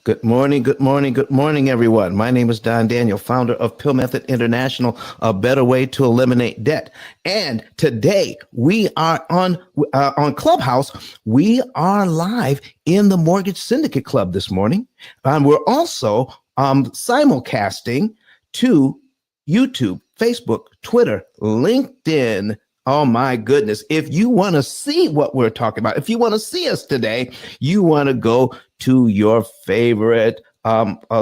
Good morning, good morning, good morning, everyone. My name is Don Daniel, founder of P.I.L.L Method International, a better way to eliminate debt. And today we are on Clubhouse. We are live in the Mortgage Syndicate Club this morning. We're also simulcasting to YouTube, Facebook, Twitter, LinkedIn. Oh my goodness. If you want to see what we're talking about, if you want to see us today, you want to go to your favorite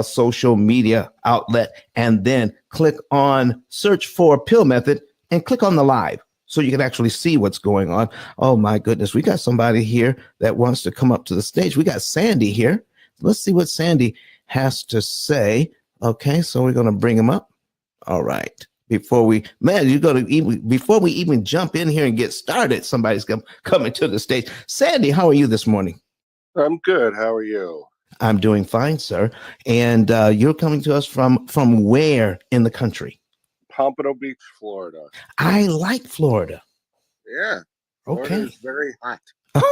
social media outlet and then click on search for P.I.L.L Method and click on the live so you can actually see what's going on. Oh my goodness. We got somebody here that wants to come up to the stage. We got Sandy here. Let's see what Sandy has to say. Okay, so we're going to bring him up. All right. Before we even jump in here and get started, somebody's coming to the stage. Sandy, how are you this morning? I'm good. How are you? I'm doing fine, sir. And you're coming to us from where in the country? Pompano Beach, Florida. I like Florida. Yeah. Florida Okay. is very hot.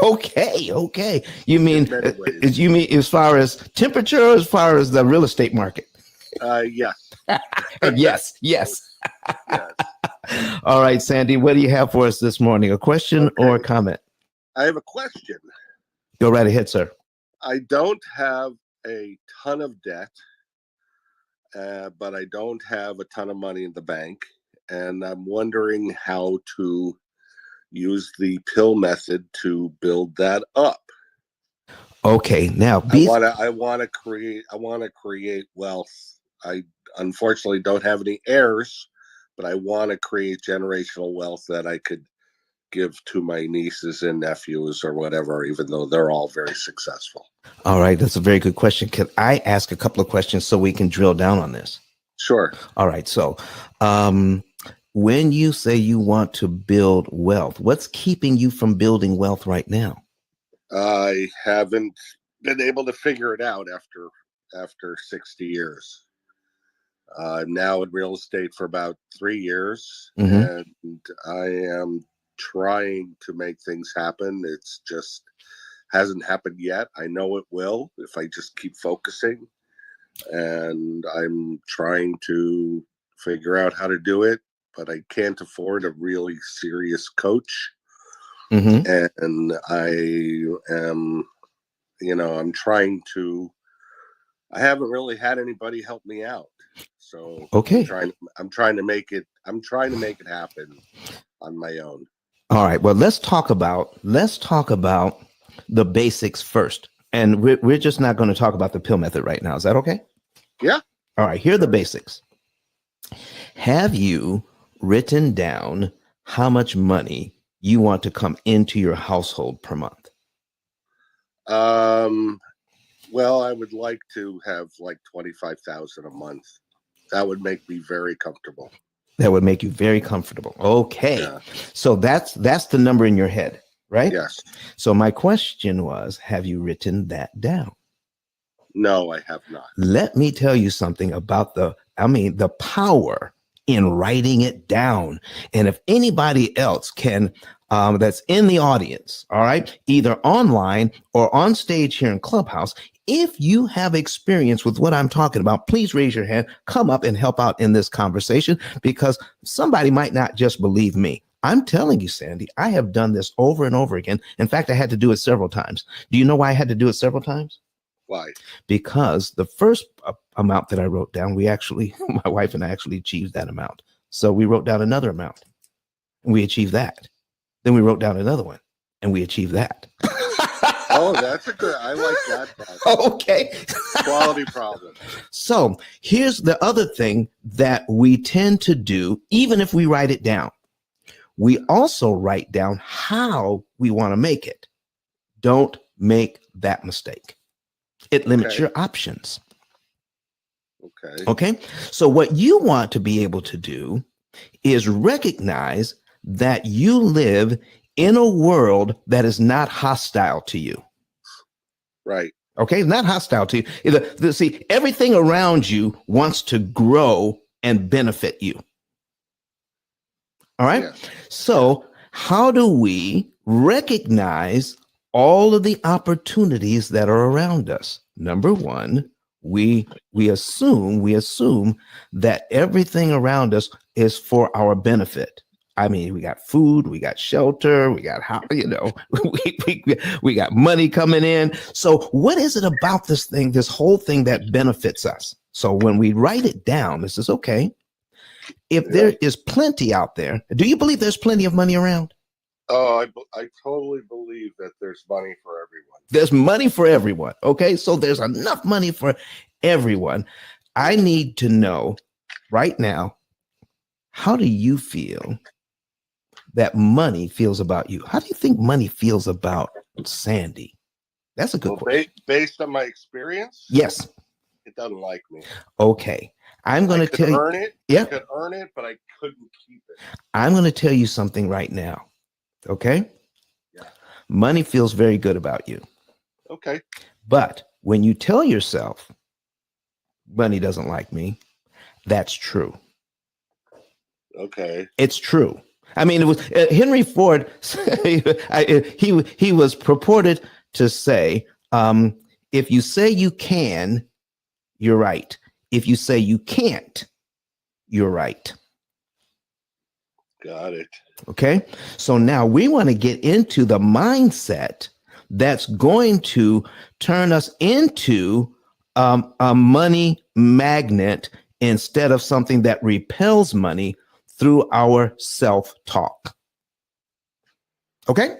Okay. You mean as far as temperature or as far as the real estate market? Yes. Yes. Yes. All right, Sandy, what do you have for us this morning? A question or a comment? I have a question. Go right ahead, sir. I don't have a ton of debt, but I don't have a ton of money in the bank. And I'm wondering how to use the P.I.L.L method to build that up. Okay, now I want to create wealth. I unfortunately don't have any heirs, but I want to create generational wealth that I could give to my nieces and nephews or whatever, even though they're all very successful. All right, that's a very good question. Can I ask a couple of questions so we can drill down on this? Sure. All right, so when you say you want to build wealth, what's keeping you from building wealth right now? I haven't been able to figure it out after 60 years. I'm now in real estate for about 3 years, and I am trying to make things happen. It's just hasn't happened yet. I know it will if I just keep focusing, and I'm trying to figure out how to do it, but I can't afford a really serious coach. And I am, I'm trying to, I haven't really had anybody help me out. So okay, I'm trying to make it happen on my own. All right. Well, let's talk about the basics first. And we're just not going to talk about the P.I.L.L method right now. Is that okay? Yeah. All right. Here are the basics. Have you written down how much money you want to come into your household per month? Well, I would like to have like 25,000 a month. That would make me very comfortable. That would make you very comfortable. Okay. Yeah. So that's the number in your head, right? Yes. So my question was, have you written that down? No, I have not. Let me tell you something about the power in writing it down. And if anybody else can, that's in the audience, all right, either online or on stage here in Clubhouse, if you have experience with what I'm talking about, please raise your hand, come up and help out in this conversation, because somebody might not just believe me. I'm telling you, Sandy, I have done this over and over again. In fact, I had to do it several times. Do you know why I had to do it several times? Why? Because the first amount that I wrote down, my wife and I actually achieved that amount. So we wrote down another amount and we achieved that. Then we wrote down another one and we achieved that. Oh, that's I like that. Okay. Quality problem. So here's the other thing that we tend to do, even if we write it down. We also write down how we want to make it. Don't make that mistake. It limits your options. Okay. So what you want to be able to do is recognize that you live in a world that is not hostile to you. Right. Okay. Not hostile to you. See, everything around you wants to grow and benefit you. All right. Yeah. So how do we recognize all of the opportunities that are around us? number one, we assume that everything around us is for our benefit. I mean, we got food, we got shelter, we got how, we got money coming in. So what is it about this whole thing that benefits us? So when we write it down, this is okay. If there is plenty out there, do you believe there's plenty of money around? Oh, I totally believe that there's money for everyone. There's money for everyone. Okay. So there's enough money for everyone. I need to know right now, how do you feel that money feels about you? How do you think money feels about Sandy? That's a good question. Based on my experience? Yes. It doesn't like me. Okay. I'm going to tell you. I could earn it, but I couldn't keep it. I'm going to tell you something right now. Okay. Yeah. Money feels very good about you. Okay. But when you tell yourself money doesn't like me, that's true. Okay. It's true. I mean, it was Henry Ford. He was purported to say, if you say you can, you're right. If you say you can't, you're right. Got it. Okay. So now we want to get into the mindset that's going to turn us into a money magnet instead of something that repels money through our self-talk. Okay.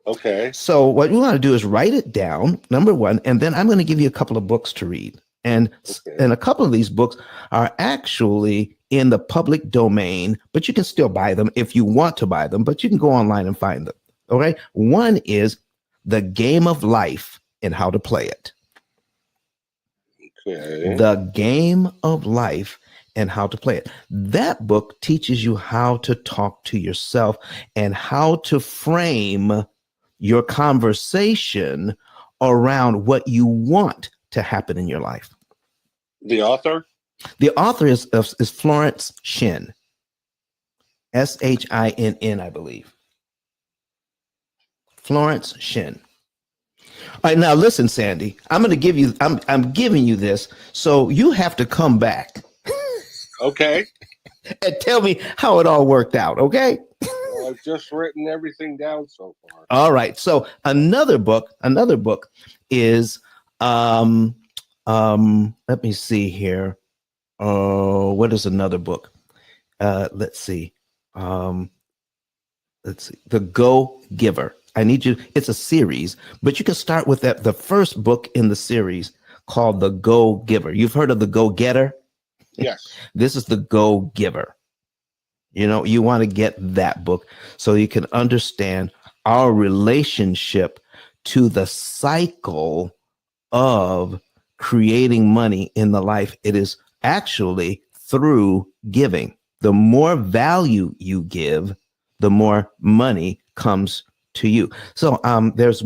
Okay. So what we want to do is write it down, number one, and then I'm going to give you a couple of books to read. And a couple of these books are actually in the public domain, but you can still buy them if you want to buy them, but you can go online and find them. Okay. One is The Game of Life and How to Play It. Okay. The Game of Life and How to Play It. That book teaches you how to talk to yourself and how to frame your conversation around what you want to happen in your life. The author? The author is Florence Shinn. Shinn, I believe. Florence Shinn. All right, now listen, Sandy. I'm giving you this, so you have to come back. Okay. And tell me how it all worked out, okay? Well, I've just written everything down so far. All right. So another book is let me see here. Oh, what is another book? Let's see. The Go Giver. I need you. It's a series, but you can start with the first book in the series called The Go Giver. You've heard of The Go Getter? Yes. This is The Go Giver. You know, you want to get that book so you can understand our relationship to the cycle of creating money in the life. It is actually through giving. The more value you give, the more money comes to you. So there's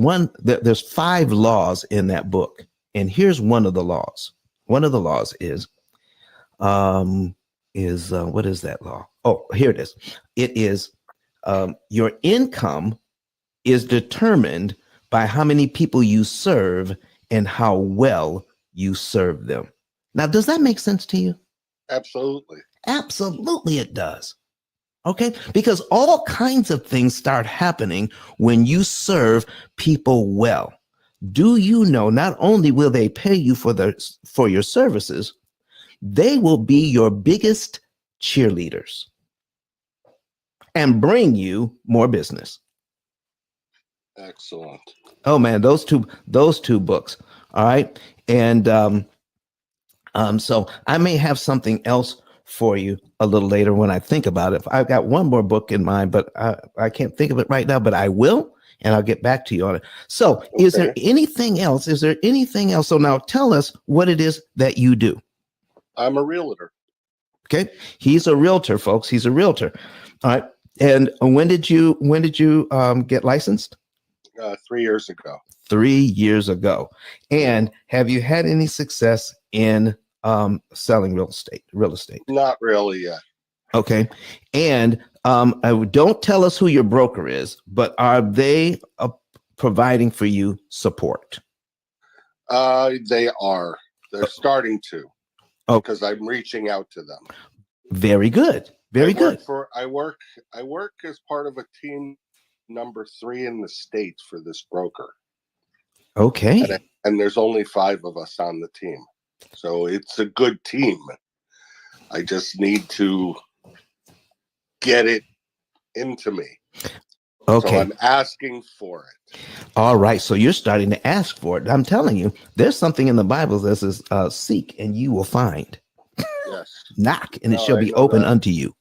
5 laws in that book. And here's one of the laws. One of the laws is what is that law? Oh, here it is. It is your income is determined by how many people you serve and how well you serve them. Now, does that make sense to you? Absolutely. Absolutely, it does. Okay, because all kinds of things start happening when you serve people well. Do you know not only will they pay you for your services, they will be your biggest cheerleaders and bring you more business. Excellent. Oh man, those two books. All right. And so I may have something else for you a little later when I think about it. I've got one more book in mind, but I can't think of it right now, but I will, and I'll get back to you on it. So Is there anything else? So now tell us what it is that you do. I'm a realtor. Okay. He's a realtor, folks. He's a realtor. All right. And when did you get licensed? 3 years ago. 3 years ago. And have you had any success in selling real estate? Not really yet. Okay. And don't tell us who your broker is, but are they providing for you support? They are. They're starting to, Oh, because I'm reaching out to them. very good. Very good. I work as part of a team number 3 in the States for this broker. Okay. And there's only 5 of us on the team. So it's a good team. I just need to get it into me. Okay. So I'm asking for it. All right. So you're starting to ask for it. I'm telling you, there's something in the Bible that says, seek and you will find. Yes. Knock and it shall be open unto you.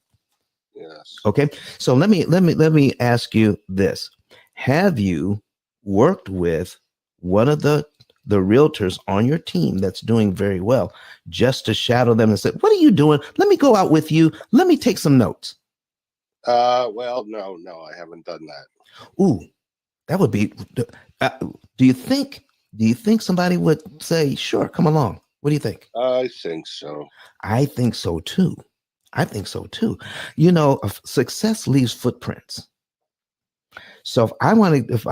Yes. Okay. So let me ask you this. Have you worked with one of the realtors on your team that's doing very well, just to shadow them and say, what are you doing? Let me go out with you. Let me take some notes. Well, no, I haven't done that. Ooh, that would be, do you think somebody would say, sure, come along? What do you think? I think so. I think so too. You know, success leaves footprints. So if I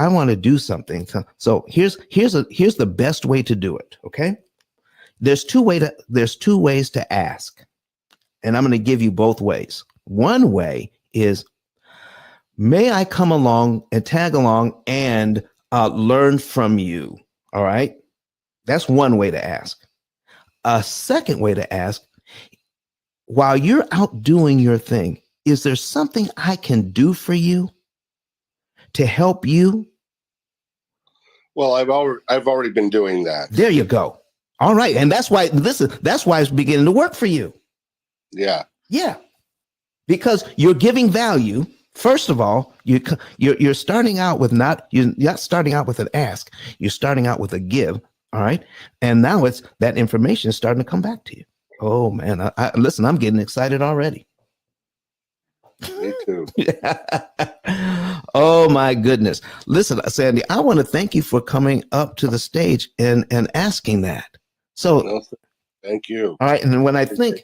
want to do something, so here's the best way to do it. Okay. There's two ways to ask. And I'm going to give you both ways. One way is, may I come along and tag along and learn from you? All right. That's one way to ask. A second way to ask, while you're out doing your thing, is there something I can do for you to help you? Well, I've already been doing that. There you go. All right. And that's why it's beginning to work for you. Yeah. Yeah. Because you're giving value. First of all, you're starting out with you're not starting out with an ask. You're starting out with a give. All right. And now it's that information is starting to come back to you. Oh man. Listen, I'm getting excited already. Me too. Oh my goodness. Listen, Sandy, I want to thank you for coming up to the stage and asking that. So thank you. All right. And when I think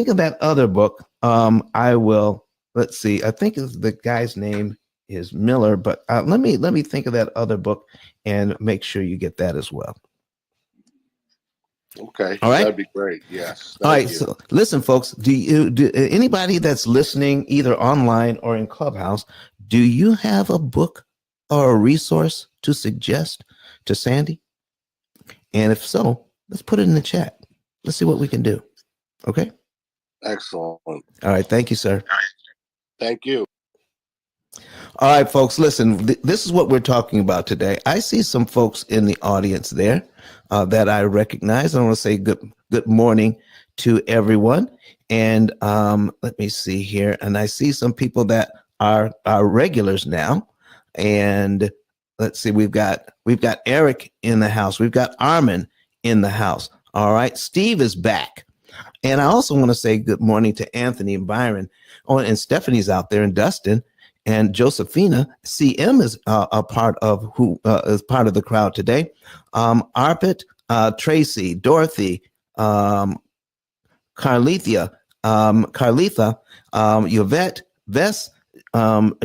of that other book, I will, let's see, I think the guy's name is Miller, but let me think of that other book and make sure you get that as well. Okay. All right. That'd be great. Yes. All right. So listen, folks, do anybody that's listening either online or in Clubhouse, do you have a book or a resource to suggest to Sandy? And if so, let's put it in the chat. Let's see what we can do. Okay. Excellent. All right. Thank you, sir. Thank you. All right, folks, listen, this is what we're talking about today. I see some folks in the audience there that I recognize. I want to say good morning to everyone. And let me see here. And I see some people that are regulars now. And let's see, we've got Eric in the house. We've got Armin in the house. All right. Steve is back. And I also want to say good morning to Anthony and Byron. Oh, and Stephanie's out there, and Dustin. And Josephina, CM is a part of is part of the crowd today. Arpit, Tracy, Dorothy, Carlithia, Yvette, Vess,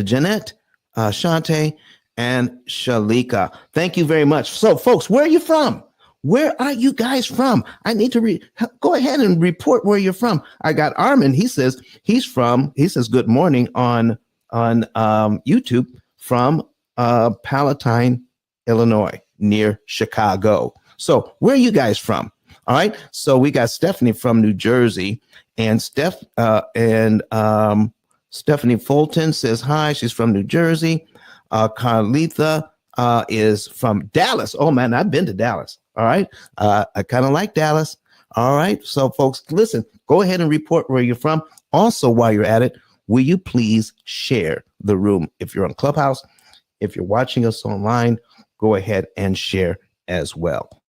Jeanette, Shante, and Shalika. Thank you very much. So, folks, where are you from? Where are you guys from? I need to go ahead and report where you're from. I got Armin. He says good morning on YouTube from Palatine, Illinois, near Chicago. So where are you guys from? All right. So we got Stephanie from New Jersey, and Stephanie Fulton says hi. She's from New Jersey. Carlitha is from Dallas. Oh man, I've been to Dallas. All right. I kind of like Dallas. All right. So folks, listen, go ahead and report where you're from. Also, while you're at it, will you please share the room? If you're on Clubhouse, if you're watching us online, go ahead and share as well.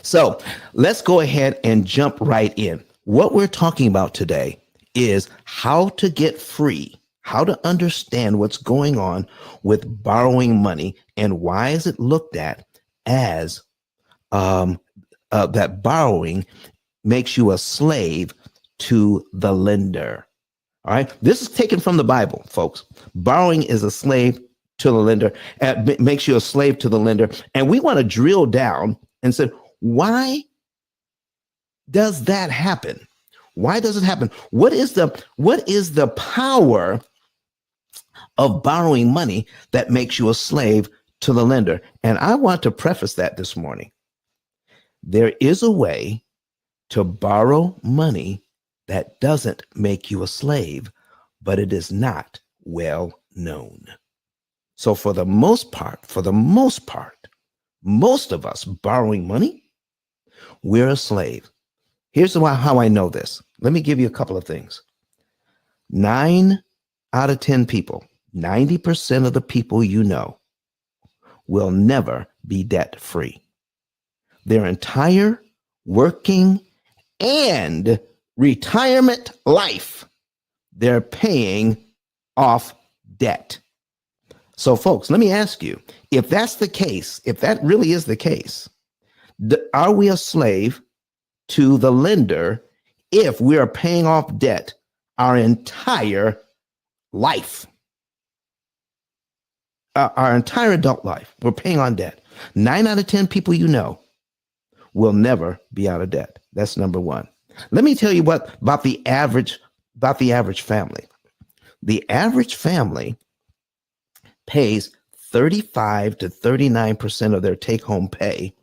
So let's go ahead and jump right in. What we're talking about today is how to get free, how to understand what's going on with borrowing money, and why is it looked at as that borrowing makes you a slave to the lender. All right. This is taken from the Bible, folks. Borrowing is a slave to the lender, makes you a slave to the lender. And we want to drill down and say, why does that happen? Why does it happen? What is the power of borrowing money that makes you a slave to the lender? And I want to preface that this morning. There is a way to borrow money that doesn't make you a slave, but it is not well known. So for the most part, most of us borrowing money, we're a slave. Here's how I know this. Let me give you a couple of things. 9 out of 10 people, 90% of the people you know, will never be debt free. Their entire working and retirement life, they're paying off debt. So, folks, let me ask you, if that's the case, if that really is the case, are we a slave to the lender if we are paying off debt our entire life? Our entire adult life, we're paying on debt. 9 out of 10 people you know will never be out of debt. That's number one. Let me tell you what about the average family. The average family pays 35 to 39% of their take-home pay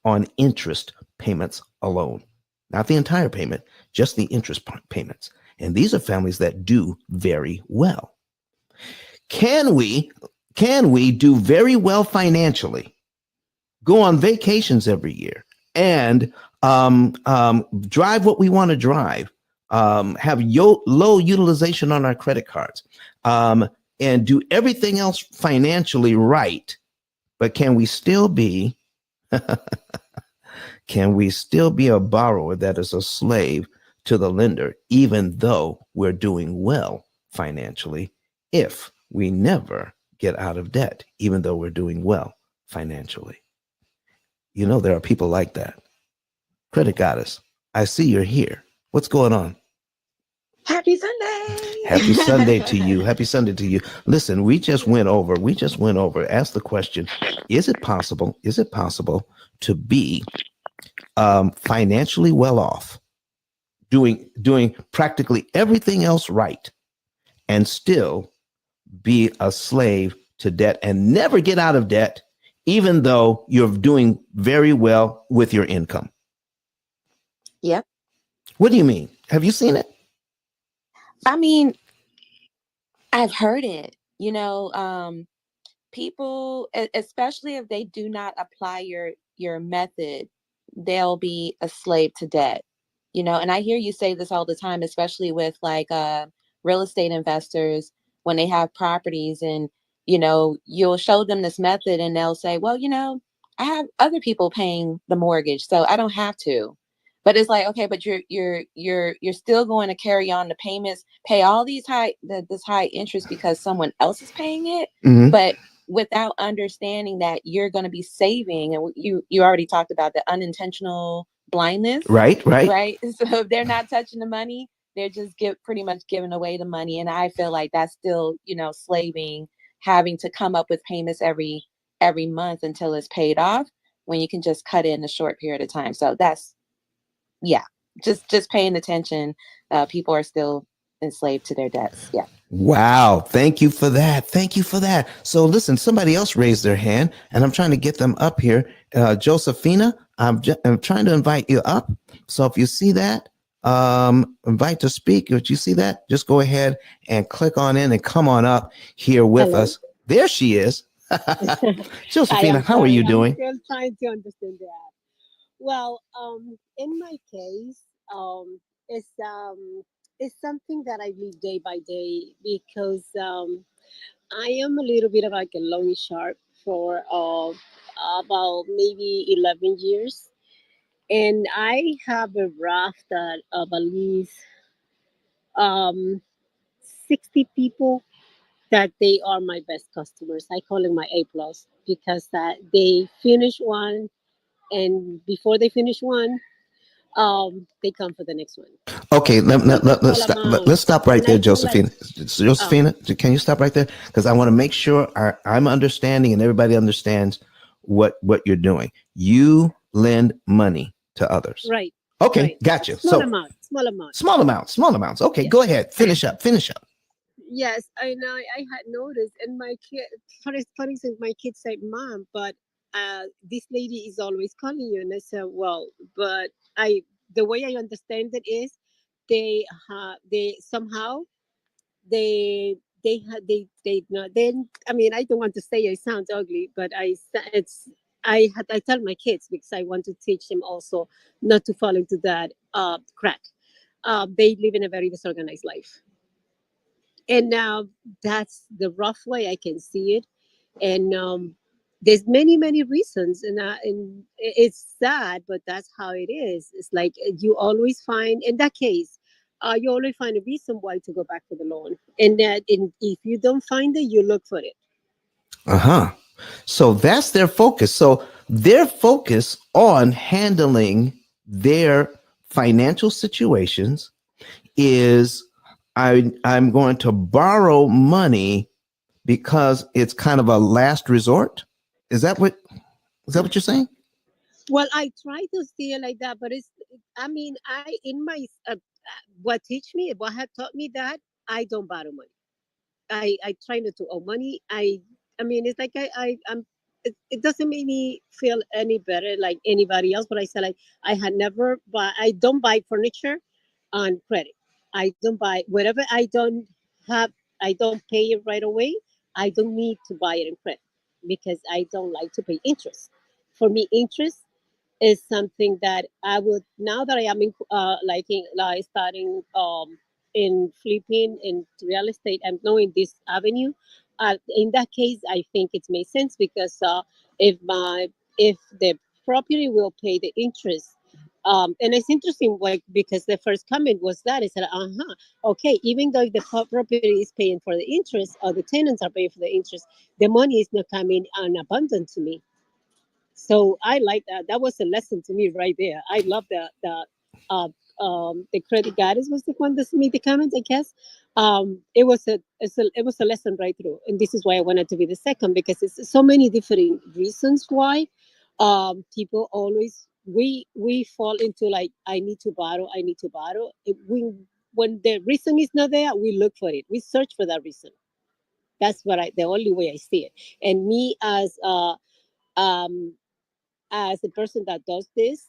on interest payments alone. Not the entire payment, just the interest payments. And these are families that do very well. Can we do very well financially, go on vacations every year, and drive what we want to drive, have low utilization on our credit cards, and do everything else financially right? But can we still be a borrower that is a slave to the lender, even though we're doing well financially, if we never get out of debt, even though we're doing well financially? You know, there are people like that. Credit Goddess, I see you're here. What's going on? Happy Sunday. Happy Sunday to you. Happy Sunday to you. Listen, we just went over, asked the question, is it possible to be financially well off, doing practically everything else right, and still be a slave to debt and never get out of debt, even though you're doing very well with your income? Yep. What do you mean? Have you seen it? I mean, I've heard it. People, especially if they do not apply your method, they'll be a slave to debt. And I hear you say this all the time, especially with like real estate investors when they have properties, and you'll show them this method and they'll say, well, I have other people paying the mortgage, so I don't have to. But it's like, okay, but you're still going to carry on the payments, pay all this high interest because someone else is paying it. Mm-hmm. But without understanding that you're going to be saving, and you already talked about the unintentional blindness, right? So if they're not touching the money, they're just pretty much giving away the money. And I feel like that's still, slaving, having to come up with payments every month until it's paid off, when you can just cut it in a short period of time. So that's, yeah, just paying attention. People are still enslaved to their debts. Yeah. Wow. Thank you for that. So listen, somebody else raised their hand and I'm trying to get them up here. Josephina, I'm trying to invite you up. So if you see that, invite to speak. If you see that, just go ahead and click on in and come on up here with us. There she is. Josephina, how are you doing? I'm still trying to understand that. Well, in my case, it's something that I live day by day because I am a little bit of like a loan shark for about maybe 11 years. And I have a raft of at least um, 60 people that they are my best customers. I call them my A plus because that they finish one, and before they finish one, they come for the next one. Okay, Small amount. let's stop right And I there, feel like, Josephina. Josephina, can you stop right there? Because I want to make sure I'm understanding and everybody understands what you're doing. You lend money to others. right, Okay, right. gotcha. Small So amount, small amount. small amounts. Okay, Yes. go ahead. Finish up. Yes, I know. I had noticed, and my kid, for instance, my kid said, "Mom, but this lady is always calling you," and I said, "Well, but the way I understand it is, they somehow they not then. I mean, I don't want to say it sounds ugly, but I tell my kids because I want to teach them also not to fall into that crack. They live in a very disorganized life, and now that's the rough way I can see it. And there's many reasons, and it's sad, but that's how it is. It's like you always find in that case, you always find a reason why to go back to the loan, and if you don't find it, you look for it. Uh-huh. So that's their focus. So their focus on handling their financial situations is I'm going to borrow money because it's kind of a last resort. Is that what you're saying? Well, I try to see it like that, but I mean, I in my what teach me, what had taught me that I don't borrow money. I try not to owe money. I mean, it's like I'm. It doesn't make me feel any better like anybody else. But I said like I had never buy. I don't buy furniture on credit. I don't buy whatever I don't have. I don't pay it right away. I don't need to buy it in credit because I don't like to pay interest. For me, interest is something that I would now that I am in like starting in flipping in real estate. I'm knowing this avenue. In that case, I think it makes sense because if my if the property will pay the interest. And it's interesting, like because the first comment was that I said, okay, even though the property is paying for the interest or the tenants are paying for the interest, the money is not coming in abundant to me. So I like that. That was a lesson to me right there. I love uh, the credit guidance was the one that made the comments. I guess it was a lesson right through, and this is why I wanted to be the second because it's so many different reasons why people always we fall into like I need to borrow. When the reason is not there, we look for it. We search for that reason. That's the only way I see it. And me um as a person that does this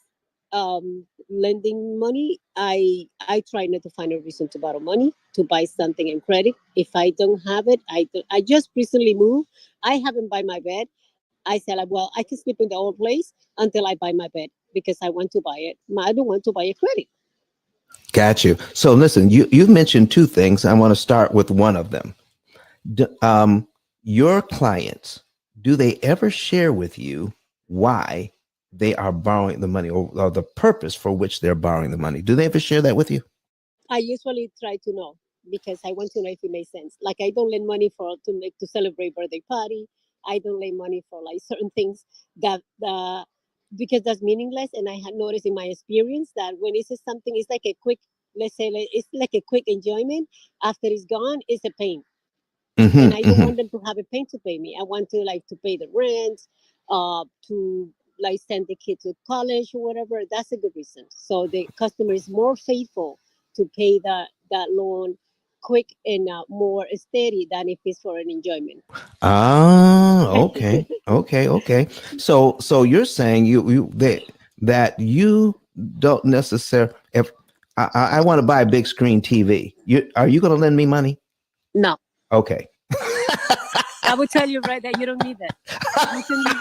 lending money, I try not to find a reason to borrow money to buy something in credit. If I don't have it, I just recently moved. I haven't buy my bed. I said like, well, I can sleep in the old place until I buy my bed because I want to buy it. I don't want to buy a credit. Got you. So listen, you've mentioned two things. I want to start with one of them. Your clients, do they ever share with you why they are borrowing the money or the purpose for which they're borrowing the money? Do they ever share that with you? I usually try to know because I want to know if it makes sense. Like I don't lend money for to celebrate birthday party. I don't lend money for like certain things that because that's meaningless. And I had noticed in my experience that when it's something, it's like a quick, let's say it's like a quick enjoyment. After it's gone, it's a pain, and I don't want them to have a pain to pay me. I want to like to pay the rent, to like send the kid to college or whatever. That's a good reason. So the customer is more faithful to pay that loan quick and more steady than if it's for an enjoyment. Ah, okay. So you're saying that you don't necessarily. If I want to buy a big screen TV, are you going to lend me money? No, Okay. I would tell you right that you don't need that.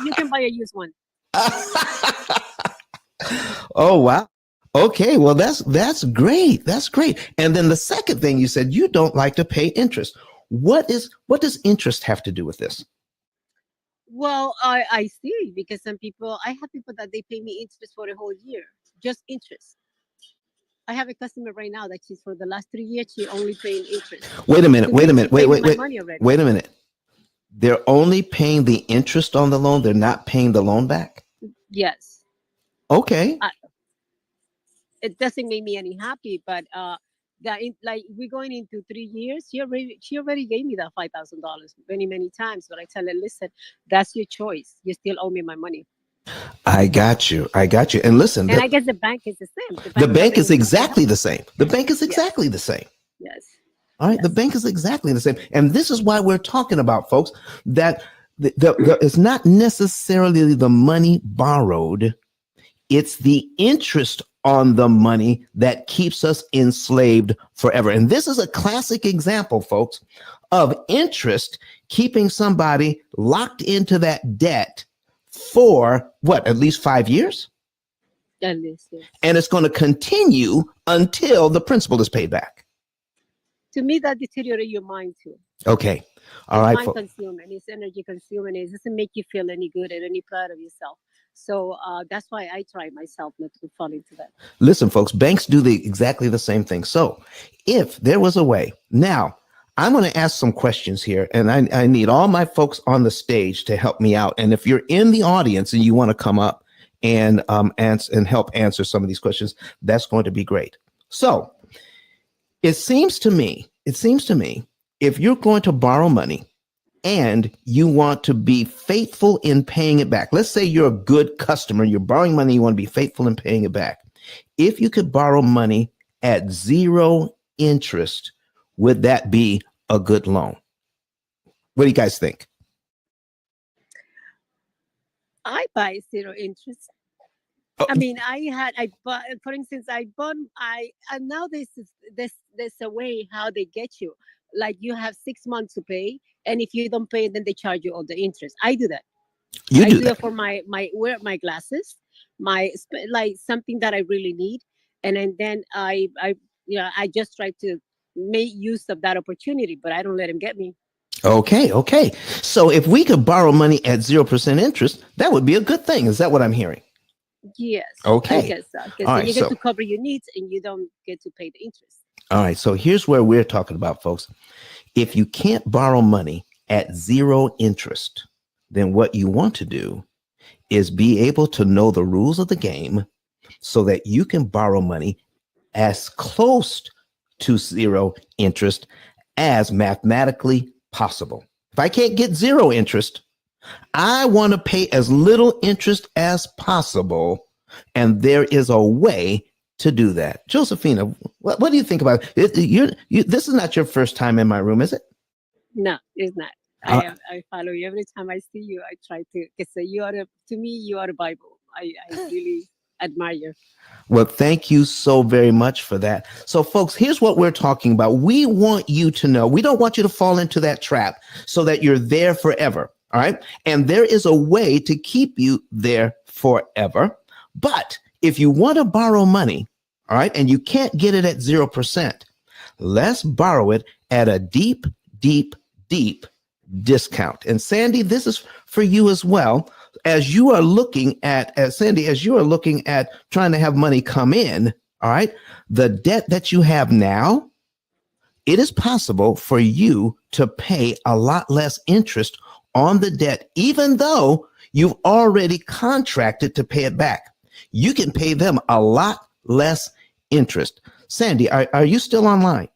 You can buy a used one. Oh wow. Okay, well that's great. That's great. And then the second thing you said, you don't like to pay interest. What does interest have to do with this? Well, I see because some people I have people that they pay me interest for a whole year, just interest. I have a customer right now that she's for the last 3 years she only paying interest. Wait a minute. 2 weeks she Wait, paid me wait, my wait. money already. Wait a minute. They're only paying the interest on the loan. They're not paying the loan back. Yes. Okay. I, it doesn't make me any happy. But like we're going into 3 years. She already gave me that $5,000 many times. But I tell her, listen, that's your choice. You still owe me my money. I got you. And listen, And I guess the bank is the same. the bank is doesn't- exactly the same. The bank is Yes. exactly the same. Yes. All right. Yes. The bank is exactly the same. And this is why we're talking about, folks, that it's not necessarily the money borrowed, it's the interest on the money that keeps us enslaved forever. And this is a classic example, folks, of interest keeping somebody locked into that debt for what, at least 5 years? At least, yes. And it's going to continue until the principal is paid back. To me, that deteriorates your mind too. Okay. All It's right. mind consuming. It's energy consuming. It doesn't make you feel any good or any proud of yourself. So that's why I try myself not to fall into that. Listen, folks, banks do exactly the same thing. So if there was a way, now I'm going to ask some questions here, and I need all my folks on the stage to help me out. And if you're in the audience and you want to come up and help answer some of these questions, that's going to be great. So it seems to me, if you're going to borrow money and you want to be faithful in paying it back, let's say you're a good customer, you're borrowing money, you want to be faithful in paying it back. If you could borrow money at 0 interest, would that be a good loan? What do you guys think? I buy 0 interest. Oh. I mean, I bought, for instance, and now there's a way how they get you. Like you have 6 months to pay, and if you don't pay, then they charge you all the interest. I do that. You I do do that. it for my glasses, like something that I really need, and then I just try to make use of that opportunity, but I don't let him get me. Okay. So if we could borrow money at 0% interest, that would be a good thing. Is that what I'm hearing? Yes. Okay. I guess so. Because All right, you get so- to cover your needs and you don't get to pay the interest. All right. So here's where we're talking about, folks. If you can't borrow money at 0 interest, then what you want to do is be able to know the rules of the game so that you can borrow money as close to 0 interest as mathematically possible. If I can't get 0 interest, I want to pay as little interest as possible. And there is a way to do that. Josephina, what do you think about it? This is not your first time in my room, is it? No, it's not. I follow you every time I see you. I try to. Because to me, you are the Bible. I really admire you. Well, thank you so very much for that. So, folks, here's what we're talking about. We want you to know, we don't want you to fall into that trap so that you're there forever. All right. And there is a way to keep you there forever. But if you want to borrow money, all right, and you can't get it at 0%, let's borrow it at a deep discount. And Sandy, this is for you as well. As you are looking at, Sandy, as you are looking at trying to have money come in, all right, the debt that you have now, it is possible for you to pay a lot less interest on the debt, even though you've already contracted to pay it back. You can pay them a lot less interest. Sandy, are you still online?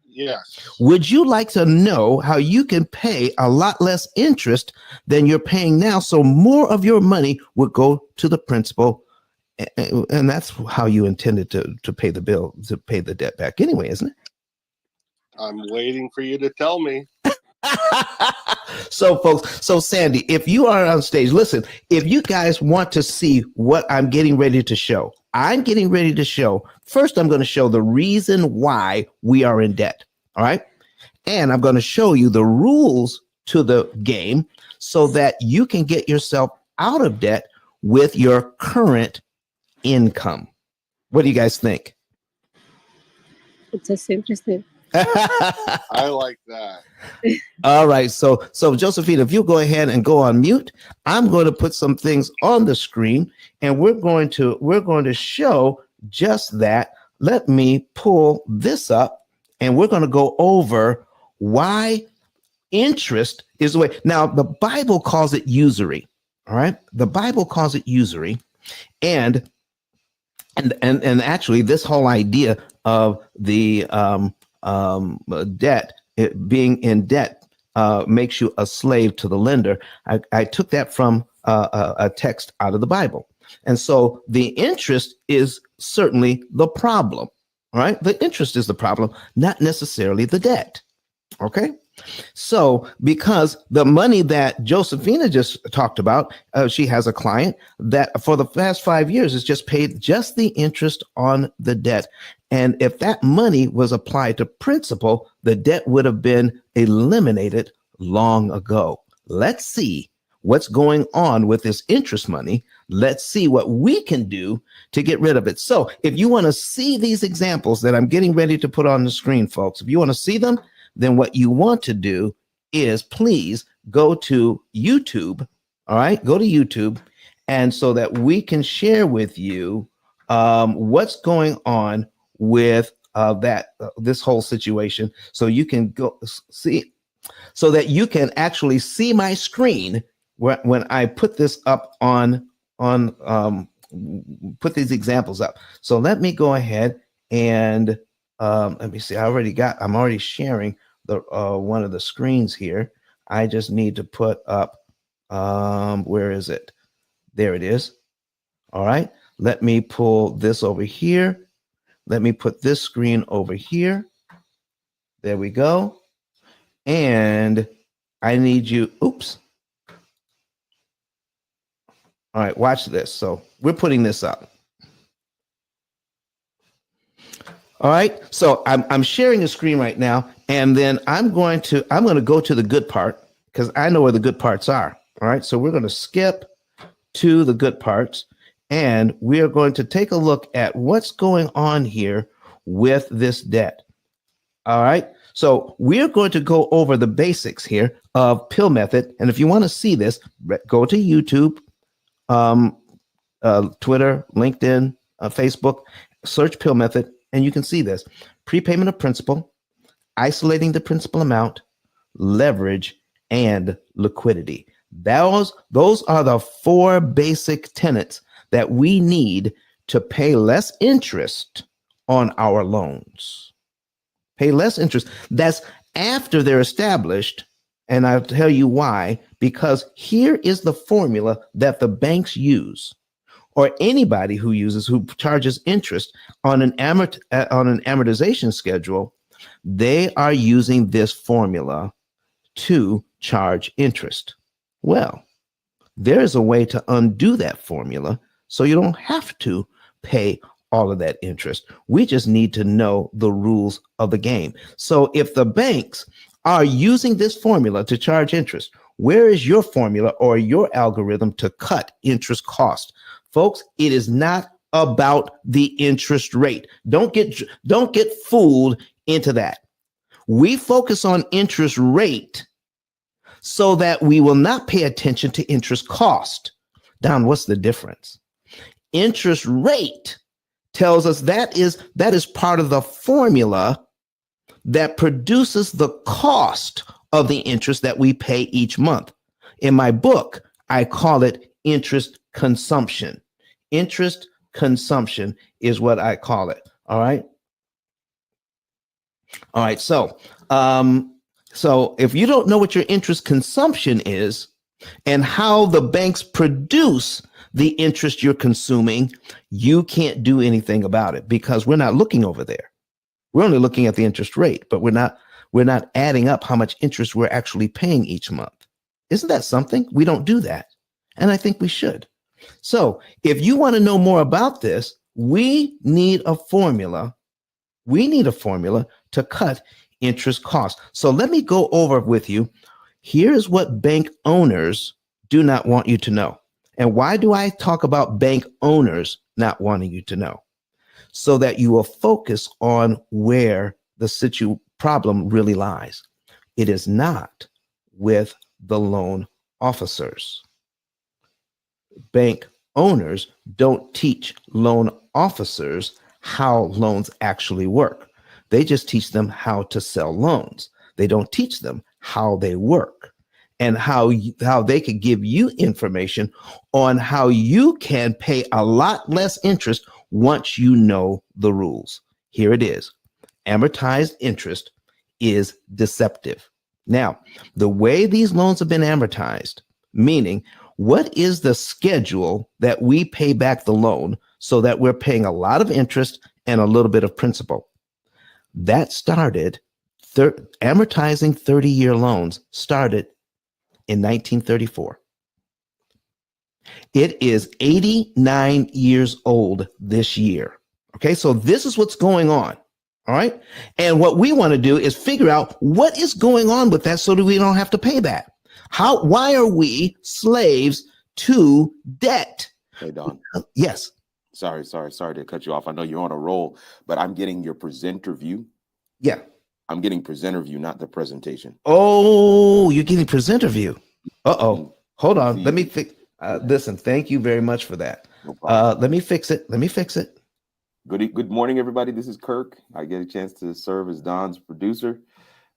Yes. Would you like to know how you can pay a lot less interest than you're paying now, so more of your money would go to the principal, and that's how you intended to pay the bill, to pay the debt back anyway, isn't it? I'm waiting for you to tell me. So, folks, Sandy, if you are on stage, listen, if you guys want to see what I'm getting ready to show, first I'm going to show the reason why we are in debt. All right. And I'm going to show you the rules to the game so that you can get yourself out of debt with your current income. What do you guys think? It's just interesting. I like that. All right. So Josephine, if you go ahead and go on mute, I'm going to put some things on the screen and we're going to show just that. Let me pull this up and we're going to go over why interest is the way. Now, the Bible calls it usury. All right. The Bible calls it usury. And And actually, this whole idea of the debt, being in debt, makes you a slave to the lender. I took that from a text out of the Bible. And so the interest is certainly the problem, right? The interest is the problem, not necessarily the debt. Okay. So, because the money that Josephina just talked about, she has a client that for the past 5 years has just paid just the interest on the debt. And if that money was applied to principal, the debt would have been eliminated long ago. Let's see what's going on with this interest money. Let's see what we can do to get rid of it. So, if you want to see these examples that I'm getting ready to put on the screen, folks, if you want to see them, then what you want to do is please go to YouTube. All right, go to YouTube, and so that we can share with you what's going on with this whole situation, so you can go see, so that you can actually see my screen when I put this up on put these examples up. So let me go ahead and let me see. I'm already sharing the one of the screens here. I just need to put up where is it? There it is. All right. Let me pull this over here. Let me put this screen over here. There we go. And I need you. Oops. All right, watch this. So we're putting this up. All right, so I'm sharing the screen right now, and then I'm going to go to the good part, because I know where the good parts are. All right, so we're going to skip to the good parts, and we are going to take a look at what's going on here with this debt. All right, so we're going to go over the basics here of P.I.L.L method, and if you want to see this, go to YouTube, Twitter, LinkedIn, Facebook, search P.I.L.L method. And you can see this: prepayment of principal, isolating the principal amount, leverage, and liquidity. Those are the 4 basic tenets that we need to pay less interest on our loans. Pay less interest. That's after they're established. And I'll tell you why, because here is the formula that the banks use, or anybody who charges interest on an amortization schedule. They are using this formula to charge interest. Well, there is a way to undo that formula so you don't have to pay all of that interest. We just need to know the rules of the game. So if the banks are using this formula to charge interest, where is your formula or your algorithm to cut interest cost? Folks, it is not about the interest rate. Don't get fooled into that. We focus on interest rate so that we will not pay attention to interest cost. Don, what's the difference? Interest rate tells us that is part of the formula that produces the cost of the interest that we pay each month. In my book, I call it interest consumption. Interest consumption is what I call it. All right. All right. So if you don't know what your interest consumption is and how the banks produce the interest you're consuming, you can't do anything about it, because we're not looking over there. We're only looking at the interest rate, but we're not adding up how much interest we're actually paying each month. Isn't that something? We don't do that. And I think we should. So if you want to know more about this, we need a formula. We need a formula to cut interest costs. So let me go over with you. Here's what bank owners do not want you to know. And why do I talk about bank owners not wanting you to know? So that you will focus on where the problem really lies. It is not with the loan officers. Bank owners don't teach loan officers how loans actually work. They just teach them how to sell loans. They don't teach them how they work and how they could give you information on how you can pay a lot less interest once you know the rules. Here it is. Amortized interest is deceptive. Now, the way these loans have been amortized, meaning what is the schedule that we pay back the loan so that we're paying a lot of interest and a little bit of principal? That started, amortizing 30-year loans started in 1934. It is 89 years old this year. Okay, so this is what's going on. All right. And what we want to do is figure out what is going on with that so that we don't have to pay that. Why are we slaves to debt? Hey, Don. Yes. Sorry to cut you off. I know you're on a roll, but I'm getting your presenter view. Yeah. I'm getting presenter view, not the presentation. Oh, you're getting presenter view. Uh-oh. Hold on. Let me fix. Listen, thank you very much for that. No problem. Let me fix it. Good morning, everybody. This is Kirk. I get a chance to serve as Don's producer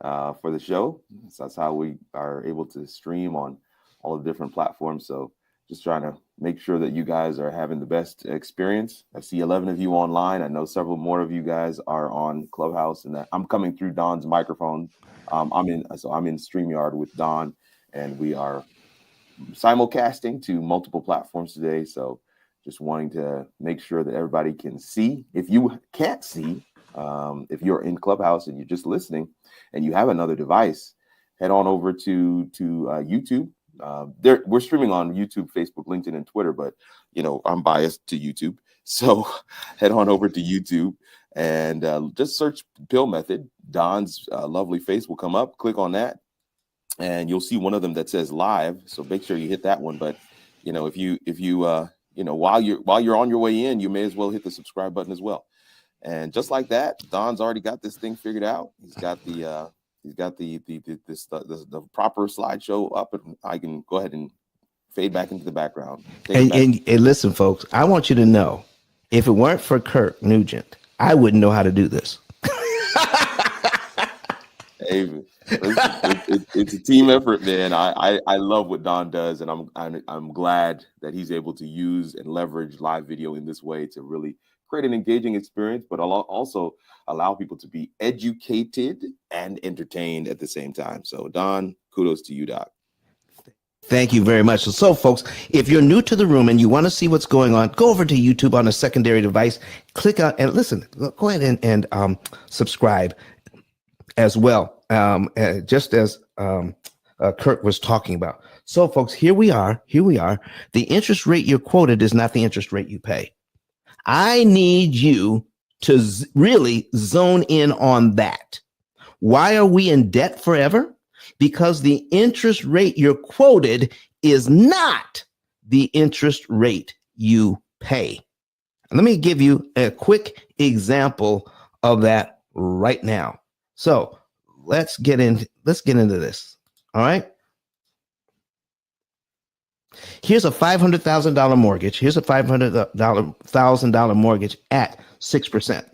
for the show. So that's how we are able to stream on all the different platforms. So just trying to make sure that you guys are having the best experience. I see 11 of you online. I know several more of you guys are on Clubhouse, and I'm coming through Don's microphone. I'm in StreamYard with Don, and we are simulcasting to multiple platforms today. So just wanting to make sure that everybody can see. If you can't see, if you're in Clubhouse and you're just listening and you have another device, head on over to YouTube. We're streaming on YouTube, Facebook, LinkedIn, and Twitter, but I'm biased to YouTube. So head on over to YouTube and just search P.I.L.L Method. Don's lovely face will come up. Click on that, and you'll see one of them that says live. So make sure you hit that one. But if you while you're on your way in, you may as well hit the subscribe button as well. And just like that, Don's already got this thing figured out. He's got the proper slideshow up, and I can go ahead and fade back into the background. And listen, folks, I want you to know, if it weren't for Kirk Nugent, I wouldn't know how to do this. Hey, it's a team effort, man. I love what Don does, and I'm glad that he's able to use and leverage live video in this way to really create an engaging experience, but also allow people to be educated and entertained at the same time. So, Don, kudos to you, Doc. Thank you very much. So, folks, if you're new to the room and you want to see what's going on, go over to YouTube on a secondary device, click on and listen. Go ahead and subscribe as well, just as Kirk was talking about. So, folks, here we are. The interest rate you're quoted is not the interest rate you pay. I need you to really zone in on that. Why are we in debt forever? Because the interest rate you're quoted is not the interest rate you pay. And let me give you a quick example of that right now. So let's get into this. All right. Here's a $500,000 mortgage. Here's a $500,000 mortgage at 6%.